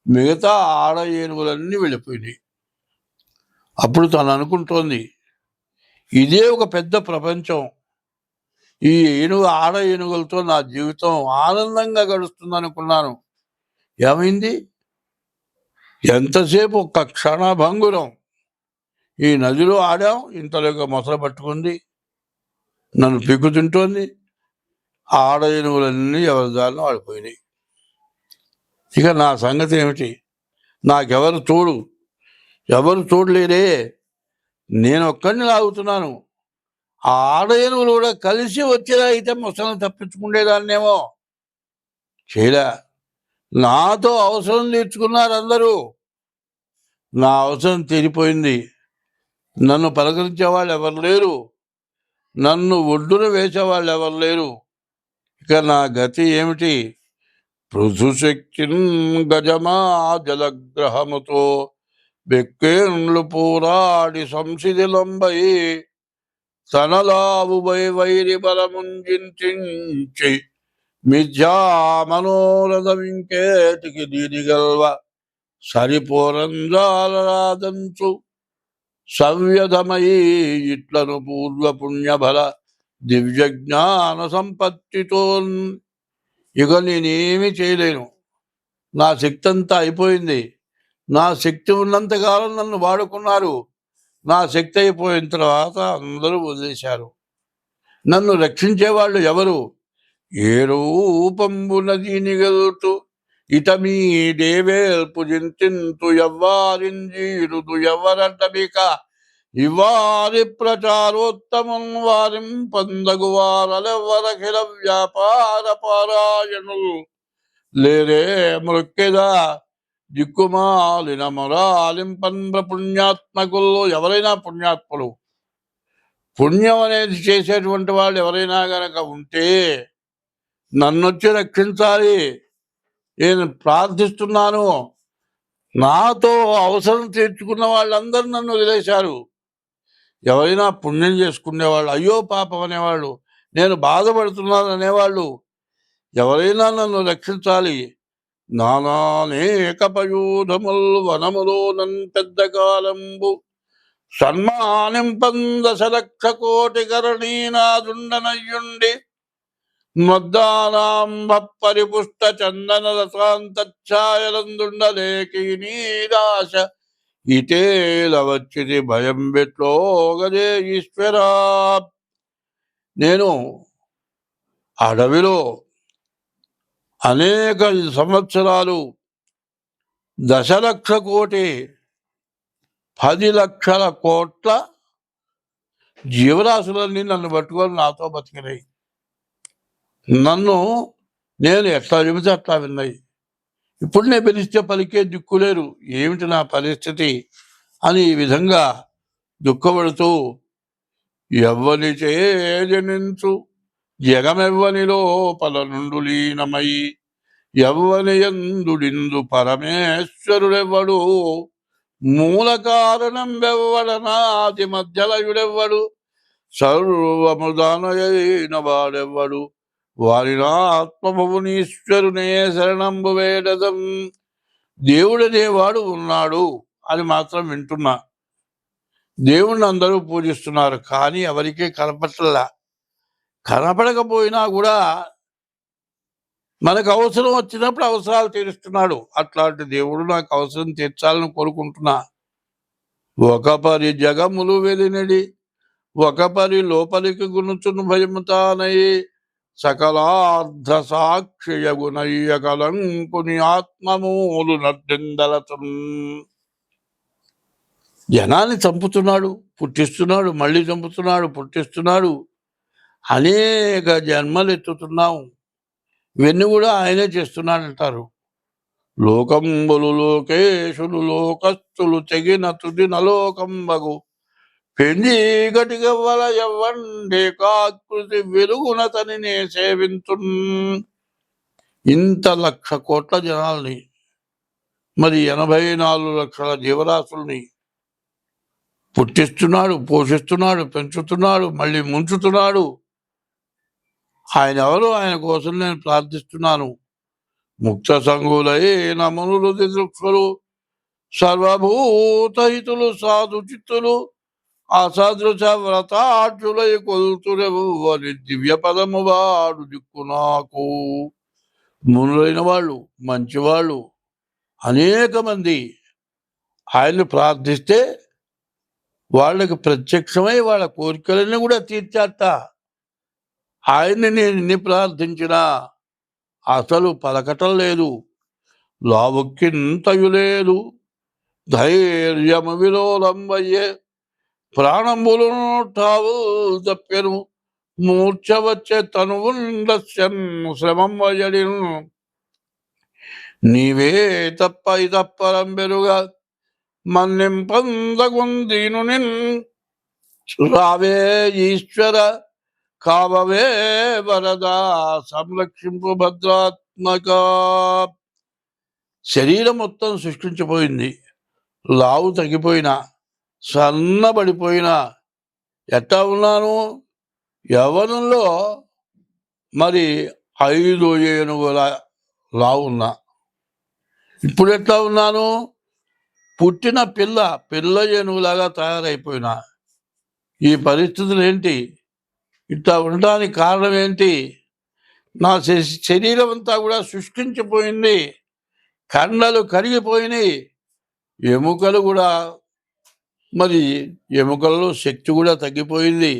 A: మిగతా ఆడ ఏనుగులన్నీ వెళ్ళిపోయినాయి. అప్పుడు తను అనుకుంటోంది, ఇదే ఒక పెద్ద ప్రపంచం, ఈ ఆడ ఏనుగులతో నా జీవితం ఆనందంగా గడుస్తుంది అనుకున్నాను. ఏమైంది? ఎంతసేపు ఒక్క క్షణభంగురం ఈ నదిలో ఆడాం, ఇంతలోగా మొసలు పట్టుకుంది, నన్ను పిక్కు తింటోంది. ఆడ ఏనుగులన్నీ ఎవరి దారిలో ఆడిపోయినాయి. ఇక నా సంగతి ఏమిటి? నాకెవరు తోడు? ఎవరు తోడులేరే. నేను ఒక్కడిని లాగుతున్నాను. ఆ ఆడ ఏనుగులు కూడా కలిసి వచ్చేలా అయితే ముసలిని తప్పించుకునేదాన్నేమో. చేయలే. నాతో అవసరం తీర్చుకున్నారు అందరూ. నా అవసరం తీరిపోయింది. నన్ను పలకరించే వాళ్ళు ఎవరు లేరు. నన్ను ఒడ్డున వేసేవాళ్ళు ఎవరు లేరు. ఇక నా గతి ఏమిటి? పృథుశక్తిన్ గజమా జలగ్రహముతో బెక్కేండ్లు పోరాడి సంసిదిలంబై తనలావుబై వైరి బలముంజించి మిథ్యా మనోరథమింకేటికి దీనిగల్వ సరిపోరంజాలరాదంచు సవ్యధమయీ ఇట్లను పూర్వ పుణ్యబల దివ్యజ్ఞాన సంపత్తితో ఇక నేనేమీ చేయలేను. నా శక్తి అంతా అయిపోయింది. నా శక్తి ఉన్నంతకాలం నన్ను వాడుకున్నారు. నా శక్తి అయిపోయిన తర్వాత అందరూ వదిలేశారు. నన్ను రక్షించేవాళ్ళు ఎవరు? ఏ రూపంబున దీనిగల్తు ఇతమీ దేవేల్పు జింతింతు ఎవ్వారింజీరుదు ఎవరంటమిక ఇవారి ప్రచారోత్తమం వారిం పొందగు వారలెవ్వరఖిల వ్యాపార పారాయణులు లేరే మృక్కెదా దిక్కుమాలిన మొరాలింపన్ర పుణ్యాత్మకులు. ఎవరైనా పుణ్యాత్ములు, పుణ్యం అనేది చేసేటువంటి వాళ్ళు ఎవరైనా గనక ఉంటే నన్నొచ్చి రక్షించాలి. నేను ప్రార్థిస్తున్నాను. నాతో అవసరం తీర్చుకున్న వాళ్ళందరూ నన్ను వదిలేశారు. ఎవరైనా పుణ్యం చేసుకునేవాళ్ళు, అయ్యో పాపం అనేవాళ్ళు, నేను బాధపడుతున్నాను అనేవాళ్ళు ఎవరైనా నన్ను రక్షించాలి. నానానేకపయూధముల్ వనములో నన్ పెద్ద కాలంబు సన్మానింపందశలక్ష కోటి కరణీనాదుండనయ్యుండి మద్దానాంబ పరిపుష్ట చందన రసాంతఛాయలందుండలేకి నీదాశ ఇటేల వచ్చిది భయం బెట్లో గదే ఈశ్వరా. నేను అడవిలో అనేక సంవత్సరాలు 1,00,00,000 కోటి 10 లక్షల కోట్ల జీవరాశులన్నీ నన్ను పట్టుకొని నాతో బతికినాయి. నేను ఎట్లా చెబితే అట్లా విన్నాయి. ఇప్పుడు నేను పిలిస్తే పలికే దిక్కులేరు. ఏమిటి నా పరిస్థితి అని ఈ విధంగా దుఃఖపడుతూ ఎవ్వని చేజనించు జగమెవ్వనిలో పలనుండు లీనమై ఎవ్వని యందుడిందు పరమేశ్వరుడెవ్వడు మూల కారణం వెవ్వడనాది మధ్యలయుడెవ్వడు సర్వముదానయైన వాడెవ్వడు వారినా ఆత్మభువనీశ్వరునే శరణంబు వేడదం. దేవుడనేవాడు ఉన్నాడు అని మాత్రం వింటున్నా. దేవుణ్ణి అందరూ పూజిస్తున్నారు, కానీ ఎవరికీ కనపడలా. కనపడకపోయినా కూడా మనకు అవసరం వచ్చినప్పుడు అవసరాలు తీరుస్తున్నాడు. అట్లాంటి దేవుడు నాకు అవసరం తీర్చాలని కోరుకుంటున్నా. ఒక పరి జగములు వెలినడి ఒక పరి లోపలికి గునుచును భయముతానయి సకలార్ధ సాక్షియగునయ్య కలంకుని ఆత్మమూలు నర్దిందలతం. జనాన్ని చంపుతున్నాడు, పుట్టిస్తున్నాడు, మళ్ళీ చంపుతున్నాడు, పుట్టిస్తున్నాడు. అనేక జన్మలు ఎత్తుతున్నాం. ఇవన్నీ కూడా ఆయనే చేస్తున్నాడంటారు. లోకంబులు లోకేశులు లోకస్తులు తెగిన తుది నలోకంబగు పెంజీగటిగవ్వల ఎవ్వండే కాకృతి వెలుగునతనినే సేవింతున్. ఇంత 1,00,000 కోట్ల జనాల్ని, మరి 84 లక్షల జీవరాశుల్ని పుట్టిస్తున్నాడు, పోషిస్తున్నాడు, పెంచుతున్నాడు, మళ్ళీ ముంచుతున్నాడు. ఆయన ఎవరు? ఆయన కోసం నేను ప్రార్థిస్తున్నాను. ముక్త సంగులైన మునులు దిదృక్షులు సర్వభూతహితులు సాధు చిత్తులు అసదృశ వ్రతాఢ్యులై కొల్తురెవ్వరి దివ్య పదము వాడు దిక్కు నాకు. మునులైన వాళ్ళు, మంచివాళ్ళు అనేక మంది ఆయన్ని ప్రార్థిస్తే వాళ్ళకి ప్రత్యక్షమై వాళ్ళ కోరికలన్నీ కూడా తీర్చాట. ఆయన్ని నేను ఎన్ని ప్రార్థించినా అసలు పలకటం లేదు, లావుక్కింతయు లేదు. ధైర్యము విలోలంబయ్యే ప్రాణంబులను తావు తప్పెను మూర్ఛ వచ్చే తనువుండస్యన్ శ్రమం వయడిను నీవే తప్ప ఇతప్పరం బెరుగా మన్నింపందగుందీను నిన్ రావే ఈశ్వర కావవే వరదా సంరక్షింపు భద్రాత్మక. శరీరం మొత్తం సృష్టించిపోయింది, లావు తగ్గిపోయినా సన్నబడిపోయినా ఎట్టా ఉన్నాను? యవ్వనంలో మరి 5 ఏనుగుల లావు ఉన్నా. ఇప్పుడు ఎట్లా ఉన్నాను? పుట్టిన పిల్ల ఏనుగులాగా తయారైపోయినా. ఈ పరిస్థితులు ఏంటి? ఇట్లా ఉండడానికి కారణం ఏంటి? నా శరీరం అంతా కూడా శుష్కించిపోయింది, కండలు కరిగిపోయినాయి, ఎముకలు కూడా మరి ఎముకల్లో శక్తి కూడా తగ్గిపోయింది,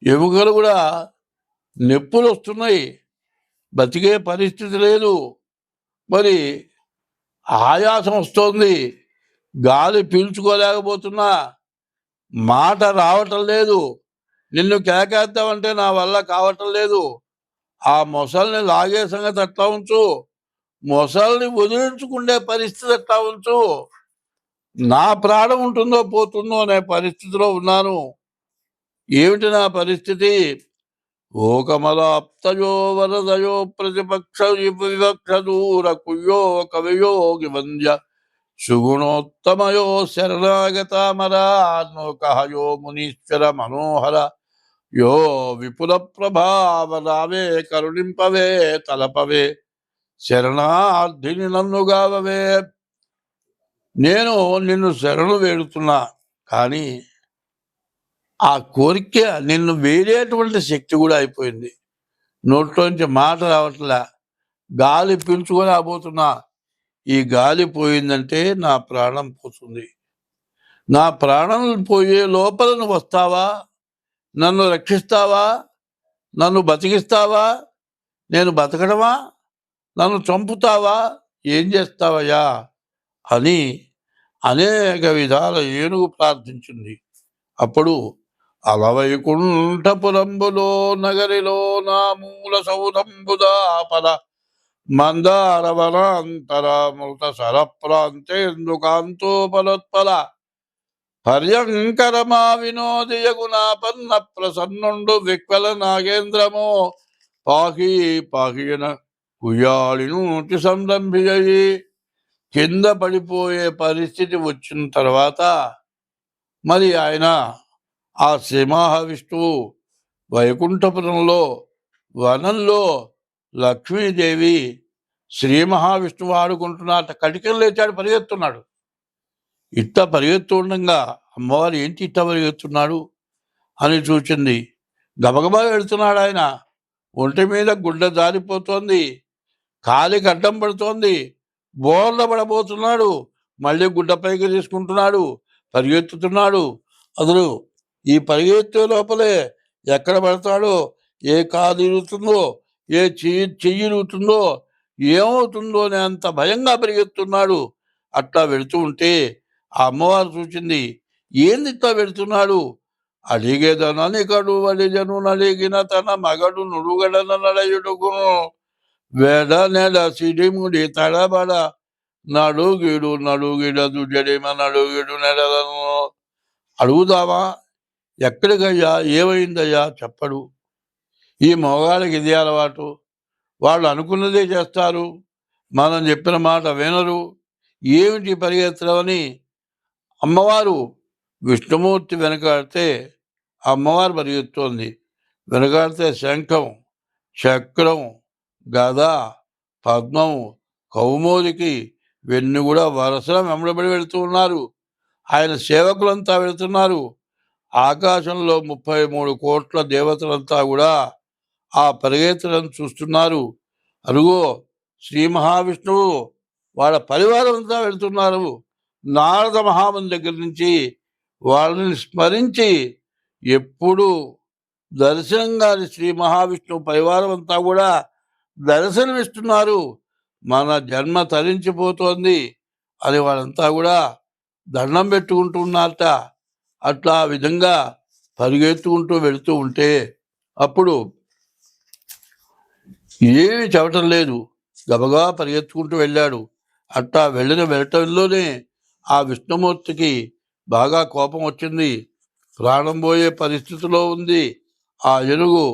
A: ఎముకలు కూడా నొప్పులు వస్తున్నాయి, బతికే పరిస్థితి లేదు, మరి ఆయాసం వస్తోంది, గాలి పీల్చుకోలేకపోతున్నా, మాట రావటం లేదు, నిన్ను కేకేద్దామంటే నా వల్ల కావటం లేదు. ఆ మొసల్ని లాగే సంగతి ఎట్లా ఉంచు, మొసల్ని వదిలించుకునే పరిస్థితి ఎట్లా ఉంచు, నా ప్రాణం ఉంటుందో పోతుందో అనే పరిస్థితిలో ఉన్నాను. ఏమిటి నా పరిస్థితి? ఓ కమలాప్తయో వరదయో ప్రతిపక్ష వివక్ష దూర కుయ్యో కవియో వంద్య సుగుణోత్తమయో శరణాగతమరాన్మోకహయో మునీశ్వర మనోహర యో విపుల ప్రభావ రావే కరుణింపవే తలపవే శరణార్థిని నన్నుగావవే. నేను నిన్ను శరణు వేడుతున్నా, కానీ ఆ కోరిక నిన్ను వేరేటువంటి శక్తి కూడా అయిపోయింది. నోట్లోంచి మాట రావట్లే, గాలి పీల్చుకొని రాబోతున్నా. ఈ గాలి పోయిందంటే నా ప్రాణం పోతుంది. నా ప్రాణం పోయే లోపల నువ్వు వస్తావా? నన్ను రక్షిస్తావా? నన్ను బతికిస్తావా? నేను బతకడమా? నన్ను చంపుతావా? ఏం చేస్తావయ్యా అని అనేక విధాల ఏనుగు ప్రార్థించింది. అప్పుడు అలవైకుంఠపురంబులో నగరిలో నా మూల సౌధంబుదాపద మందారవనాంతరామృత సరప్రాంతేందుకాంతోపలోత్పల పర్యంకరమా వినోదియగుణాపన్న ప్రసన్నుండు విక్వల నాగేంద్రమో పాహి పాహియన కుయ్యాళి నూటి సంరంభిజయి. కింద పడిపోయే పరిస్థితి వచ్చిన తర్వాత మరి ఆయన ఆ శ్రీ మహావిష్ణువు వైకుంఠపురంలో వనంలో లక్ష్మీదేవి శ్రీ మహావిష్ణువు ఆడుకుంటున్నట్ట కటికలు లేచాడు, పరిగెత్తున్నాడు. ఇట్ట పరిగెత్తుండగా అమ్మవారు ఏంటి ఇట్ట పరిగెత్తున్నాడు అని చూచింది. గబగబా వెళుతున్నాడు ఆయన. ఒంటి మీద గుడ్డ జారిపోతోంది, కాలికి అడ్డం పడుతోంది, బోర్ల పడబోతున్నాడు, మళ్ళీ గుడ్డ పైకి తీసుకుంటున్నాడు, పరిగెత్తుతున్నాడు. అసలు ఈ పరిగెత్తే లోపలే ఎక్కడ పడతాడో, ఏ కాలు ఇరుగుతుందో, ఏ చెయ్యి ఇరుగుతుందో, ఏమవుతుందో అని అంత భయంగా పరిగెత్తున్నాడు. అట్లా వెళుతూ ఉంటే ఆ అమ్మవారు చూసింది. ఏంది ఇట్లా వెళుతున్నాడు? అడిగేదననికడు వడిజను నలిగిన తన మగడు నుడుగడన నడయుడుకును వేడ నెల సిడిముడి తడబడ నడుగిడు నడుగిడదు జడిమ నడుగిడు నెడలను. అడుగుదామా? ఎక్కడికయ్యా, ఏమైందయ్యా చెప్పడు. ఈ మోగాళ్ళకి ఇది అలవాటు, వాళ్ళు అనుకున్నదే చేస్తారు, మనం చెప్పిన మాట వినరు. ఏమిటి పరిగెత్తడం అని అమ్మవారు విష్ణుమూర్తి వెనకాడితే అమ్మవారు పరిగెత్తుతోంది. వెనకాడితే శంఖం, చక్రం, గద, పద్మం, కౌమోదికి ఇవన్నీ కూడా వరుసగా వెంబడబడి వెళుతూ ఉన్నారు. ఆయన సేవకులంతా వెళుతున్నారు. ఆకాశంలో 33 కోట్ల దేవతలంతా కూడా ఆ పరిగెత్తడం చూస్తున్నారు. అరుగో శ్రీ మహావిష్ణువు వాళ్ళ పరివారం అంతా వెళుతున్నారు. నారద మహాముని దగ్గర నుంచి వాళ్ళని స్మరించి ఎప్పుడు దర్శనంగా శ్రీ మహావిష్ణువు పరివారం అంతా కూడా దర్శనమిస్తున్నారు. మన జన్మ తరించిపోతోంది అని వాళ్ళంతా కూడా దండం పెట్టుకుంటున్నారట. అట్లా ఆ విధంగా పరిగెత్తుకుంటూ వెళుతూ ఉంటే అప్పుడు ఏమీ చెప్పటం లేదు, గబగా పరిగెత్తుకుంటూ వెళ్ళాడు. అట్లా వెళ్ళటంలోనే ఆ విష్ణుమూర్తికి బాగా కోపం వచ్చింది. ప్రాణం పోయే పరిస్థితిలో ఉంది. ఆ ఏనుగు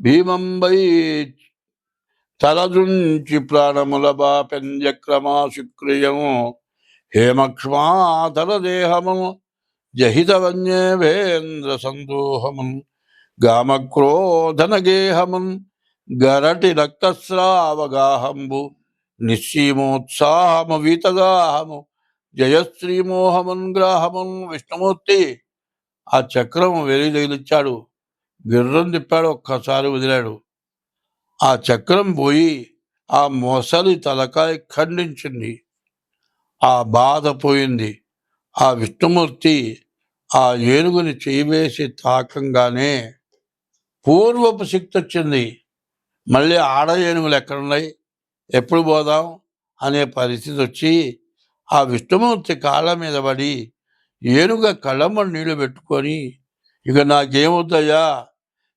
A: భీమంబై తలదుంచి ప్రాణముల బాపెంజక్రమా శుక్రియము హేమక్ష్మాధర దేహము జహితవన్యేభేంద్ర సందోహమున్ గామక్రోధనగేహమున్ గరటి రక్తస్రావగాహంబు నిశ్చీమోత్సాహము వీతగాహము జయశ్రీమోహమున్ గ్రాహమున్. విష్ణుమూర్తి ఆ చక్రం వెలిగిచ్చాడు, గిర్రం తిప్పాడు, ఒక్కసారి వదిలాడు. ఆ చక్రం పోయి ఆ మొసలి తలకాయ ఖండించింది. ఆ బాధ పోయింది. ఆ విష్ణుమూర్తి ఆ ఏనుగుని చేయవేసి తాకంగానే పూర్వపు శక్తి వచ్చింది. మళ్ళీ ఆడ ఏనుగులు ఎక్కడున్నాయి, ఎప్పుడు పోదాం అనే పరిస్థితి వచ్చి ఆ విష్ణుమూర్తి కాళ్ళ మీద పడి ఏనుగ కళ్ళమ్మ నీళ్లు పెట్టుకొని, ఇక నాకేమవుతాయా,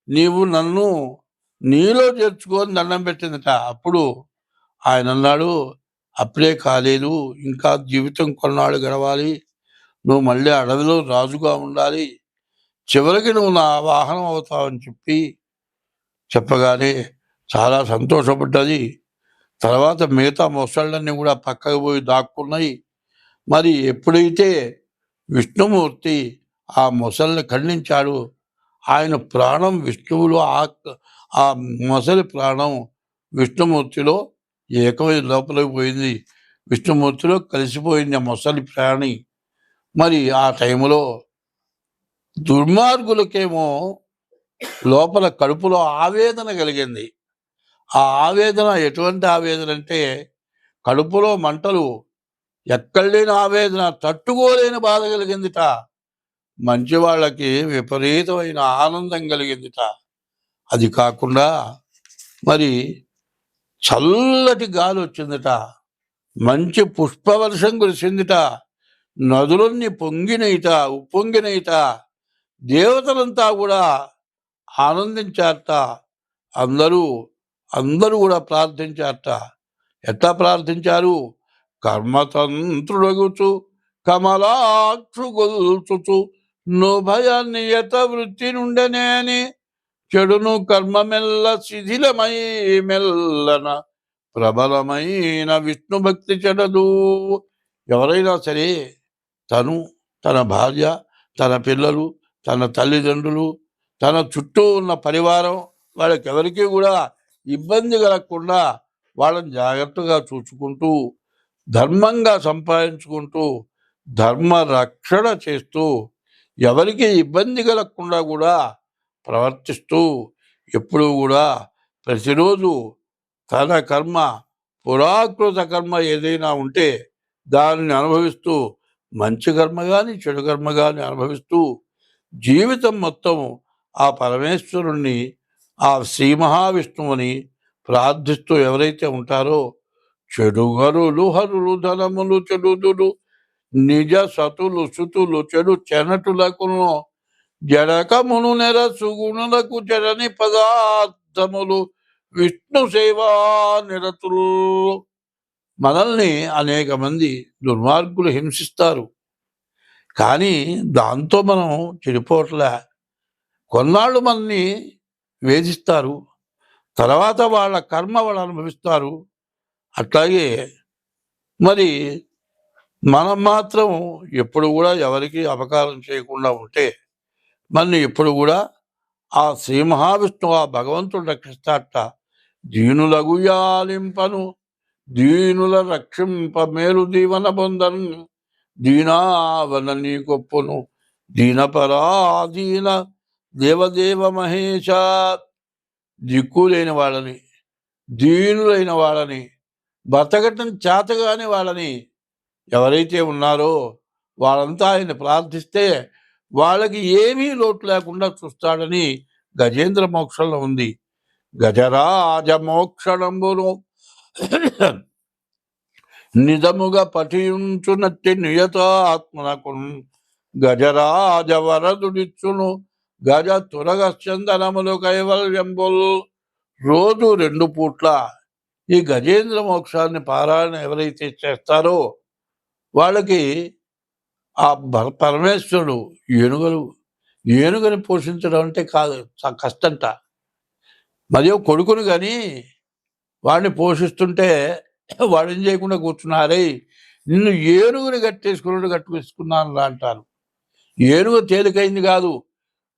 A: నీవు నన్ను నీలో చేర్చుకొని దండం పెట్టిందట. అప్పుడు ఆయన అన్నాడు, అప్పుడే కాలేదు, ఇంకా జీవితం కొన్నాళ్ళు గడవాలి, నువ్వు మళ్ళీ అడవిలో రాజుగా ఉండాలి, చివరికి నువ్వు నా వాహనం అవుతావని చెప్పగానే చాలా సంతోషపడ్డది. తర్వాత మిగతా మొసళ్ళన్నీ కూడా పక్కకు పోయి దాక్కున్నాయి. మరి ఎప్పుడైతే విష్ణుమూర్తి ఆ మొసలిని ఖండించాడు, ఆయన ప్రాణం విష్ణువులో ఆ మొసలి ప్రాణం విష్ణుమూర్తిలో ఏకమై లోపలికి పోయింది. విష్ణుమూర్తిలో కలిసిపోయింది ఆ మొసలి ప్రాణి. మరి ఆ టైంలో దుర్మార్గులకేమో లోపల కడుపులో ఆవేదన కలిగింది. ఆ ఆవేదన ఎటువంటి ఆవేదన అంటే కడుపులో మంటలు, ఎక్కడలేని ఆవేదన, తట్టుకోలేని బాధ కలిగిందిట. మంచి వాళ్ళకి విపరీతమైన ఆనందం కలిగిందిట. అది కాకుండా మరి చల్లటి గాలి వచ్చిందిట, మంచి పుష్పవర్షం కురిసిందిట, నదులన్నీ పొంగినయిట, ఉప్పొంగినయిట. దేవతలంతా కూడా ఆనందించారట. అందరూ కూడా ప్రార్థించారట. ఎట్లా ప్రార్థించారు? కర్మతంత్రుడగుచు కమలాక్షు గొల్చుచు నోభయ నియత వృత్తి నుండనేని చెడును కర్మమెల్ల శిథిలమై మెల్లన ప్రబలమైన విష్ణు భక్తి చెడదు. ఎవరైనా సరే తను, తన భార్య, తన పిల్లలు, తన తల్లిదండ్రులు, తన చుట్టూ ఉన్న పరివారం, వాళ్ళకెవరికీ కూడా ఇబ్బంది కలగకుండా వాళ్ళని జాగ్రత్తగా చూసుకుంటూ, ధర్మంగా సంపాదించుకుంటూ, ధర్మ రక్షణ చేస్తూ, ఎవరికి ఇబ్బంది కలగకుండా కూడా ప్రవర్తిస్తూ, ఎప్పుడూ కూడా ప్రతిరోజు తన కర్మ, పురాకృత కర్మ ఏదైనా ఉంటే దానిని అనుభవిస్తూ, మంచి కర్మ కానీ చెడు కర్మ కానీ అనుభవిస్తూ, జీవితం మొత్తం ఆ పరమేశ్వరుణ్ణి, ఆ శ్రీ మహావిష్ణువుని ప్రార్థిస్తూ ఎవరైతే ఉంటారో, చెడుగరులు హరులు ధనములు చెడుదులు నిజ సతులు సుతులు చెడు చెనటులకును జడకమును నెర సుగుణులకు జడని పదార్థములు విష్ణు సేవా నిరతులు. మనల్ని అనేక మంది దుర్మార్గులు హింసిస్తారు, కానీ దాంతో మనం చెడిపోవట్లే. కొన్నాళ్ళు మనల్ని వేధిస్తారు, తర్వాత వాళ్ళ కర్మ వాళ్ళు అనుభవిస్తారు. అట్లాగే మరి మనం మాత్రం ఎప్పుడు కూడా ఎవరికి అపకారం చేయకుండా ఉంటే మనని ఎప్పుడు కూడా ఆ శ్రీ మహావిష్ణువు, ఆ భగవంతుడు రక్షిస్తాట. దీనులగు యాలింపను దీనుల రక్షింప మేలు దీవన పొందను దీనావన నీ గొప్పను దీనపరాధీన దేవదేవ మహేశ. దిక్కులేని వాళ్ళని, దీనులైన వాళ్ళని, బతకటం చేతగాని వాళ్ళని ఎవరైతే ఉన్నారో వాళ్ళంతా ఆయన ప్రార్థిస్తే వాళ్ళకి ఏమీ లోటు లేకుండా చూస్తాడని గజేంద్ర మోక్షంలో ఉంది. గజరాజ మోక్షణంబును నిజముగా పఠించునట్టి నియత ఆత్మనకు గజరాజవరదుడిచ్చును గజ తురగ చందనములు కైవల్యంబుల్. రోజు 2 పూట్ల ఈ గజేంద్ర మోక్షాన్ని పారాయణ ఎవరైతే చేస్తారో వాళ్ళకి ఆ పరమేశ్వరుడు ఏనుగని పోషించడం అంటే కాదు, కష్టంట. మరియు కొడుకును కానీ వాడిని పోషిస్తుంటే వాడిని చేయకుండా కూర్చున్నారే, నిన్ను ఏనుగుని కట్టువేసుకున్నాను అంటారు. ఏనుగు తేలికైంది కాదు,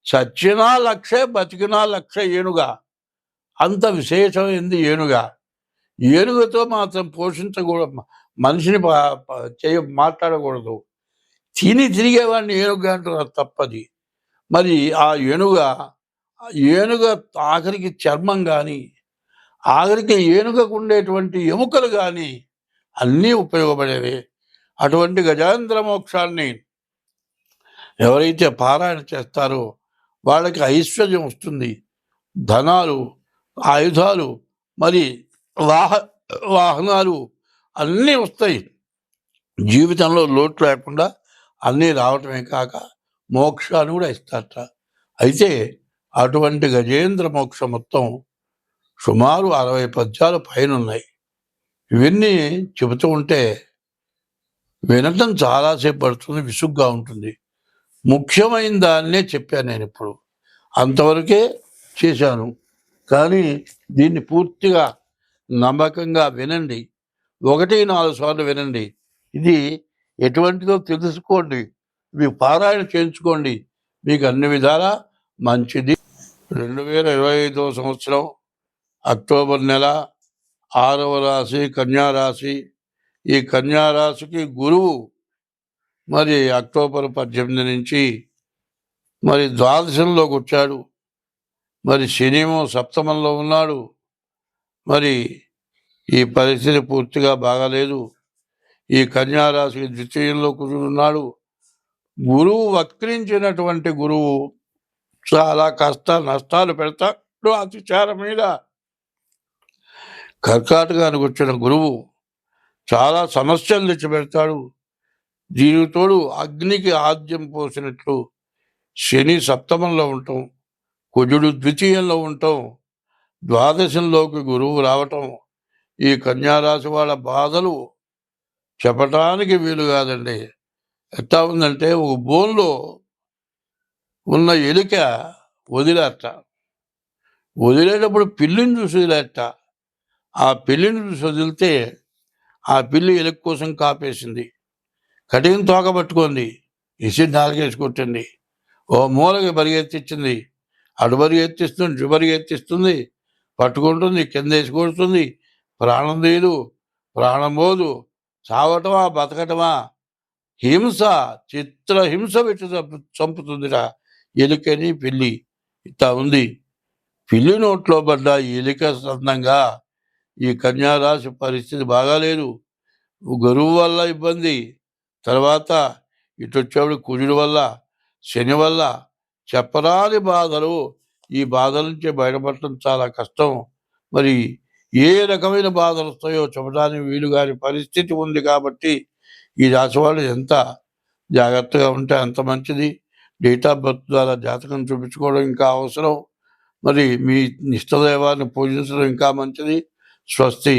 A: చచ్చినా లక్షే బతికినా లక్ష ఏనుగా. అంత విశేషమైంది ఏనుగా. ఏనుగుతో మాత్రం పోషించకూడదు, మనిషిని మాట్లాడకూడదు. తిరిగేవాడిని ఏనుగు అంటున్నారు, తప్పది. మరి ఆ ఏనుగ ఆఖరికి చర్మం కానీ, ఆఖరికి ఏనుగకు ఉండేటువంటి ఎముకలు కానీ అన్నీ ఉపయోగపడేవి. అటువంటి గజేంద్ర మోక్షాన్ని ఎవరైతే పారాయణ చేస్తారో వాళ్ళకి ఐశ్వర్యం వస్తుంది, ధనాలు, ఆయుధాలు, మరి వాహనాలు అన్నీ వస్తాయి. జీవితంలో లోటు లేకుండా అన్నీ రావటమే కాక మోక్షాన్ని కూడా ఇస్తారట. అయితే అటువంటి గజేంద్ర మోక్షం మొత్తం సుమారు 60 పద్యాల పైన ఉన్నాయి. ఇవన్నీ చెబుతూ ఉంటే వినటం చాలాసేపు పడుతుంది, విసుగ్గా ఉంటుంది. ముఖ్యమైన దాన్నే చెప్పాను నేను ఇప్పుడు, అంతవరకే చేశాను. కానీ దీన్ని పూర్తిగా నమ్మకంగా వినండి, 1-4 సార్లు వినండి. ఇది ఎటువంటిదో తెలుసుకోండి, మీకు పారాయణ చేయించుకోండి, మీకు అన్ని విధాలా మంచిది. 2025వ సంవత్సరం అక్టోబర్ నెల 6వ రాశి కన్యారాశి. ఈ కన్యారాశికి గురువు మరి అక్టోబర్ 18 నుంచి మరి ద్వాదశంలోకి వచ్చాడు. మరి శనిమో సప్తమంలో ఉన్నాడు. మరి ఈ పరిస్థితి పూర్తిగా బాగాలేదు. ఈ కన్యారాశికి ద్వితీయంలో కూర్చున్నాడు. గురువు వక్రించినటువంటి గురువు చాలా నష్టాలు పెడతాడు. అతిచారం మీద కర్కాటకానికి వచ్చిన గురువు చాలా సమస్యలు తెచ్చిపెడతాడు. దీనితోడు అగ్నికి ఆద్యం పోసినట్లు శని సప్తమంలో ఉండటం, కుజుడు ద్వితీయంలో ఉండటం, ద్వాదశంలోకి గురువు రావటం, ఈ కన్యారాశి వాళ్ళ బాధలు చెప్పటానికి వీలు కాదండి. ఎట్లా ఉందంటే, ఒక బోన్లో ఉన్న ఎలుక వదిలేటప్పుడు పిల్లిని చూసి వదిలేట. ఆ పిల్లిని చూసి వదిలితే ఆ పిల్లి ఎలుక కోసం కాపేసింది. కటింగ్ తోక పట్టుకుంది, ఇసి నాలుగేసి కొట్టింది. ఓ మూలకి పరిగెత్తించింది, అటు పరిగెత్తిస్తుంది, పట్టుకుంటుంది, కింద వేసి కొడుతుంది. ప్రాణం లేదు, ప్రాణం పోదు. చావటమా బతకటమా, చిత్రహింస పెట్టి చంపుతుందిరా ఎలుకని పిల్లి. ఇట్లా ఉంది. పిల్లి నోట్లో పడ్డ ఎలుక సందంగా ఈ కన్యారాశి పరిస్థితి బాగాలేదు. గురువు వల్ల ఇబ్బంది, తర్వాత ఇటు వచ్చేవాడు కుజుడు వల్ల, శని వల్ల చెప్పరాని బాధలు. ఈ బాధల నుంచి బయటపడటం చాలా కష్టం. మరి ఏ రకమైన బాధలు వస్తాయో చెప్పడానికి వీలు కాని పరిస్థితి ఉంది. కాబట్టి ఈ రాశి వాళ్ళు ఎంత జాగ్రత్తగా ఉంటే అంత మంచిది. డేట్ ఆఫ్ బర్త్ ద్వారా జాతకం చూపించుకోవడం ఇంకా అవసరం. మరి మీ ఇష్టదైవాన్ని పూజించడం ఇంకా మంచిది. స్వస్తి.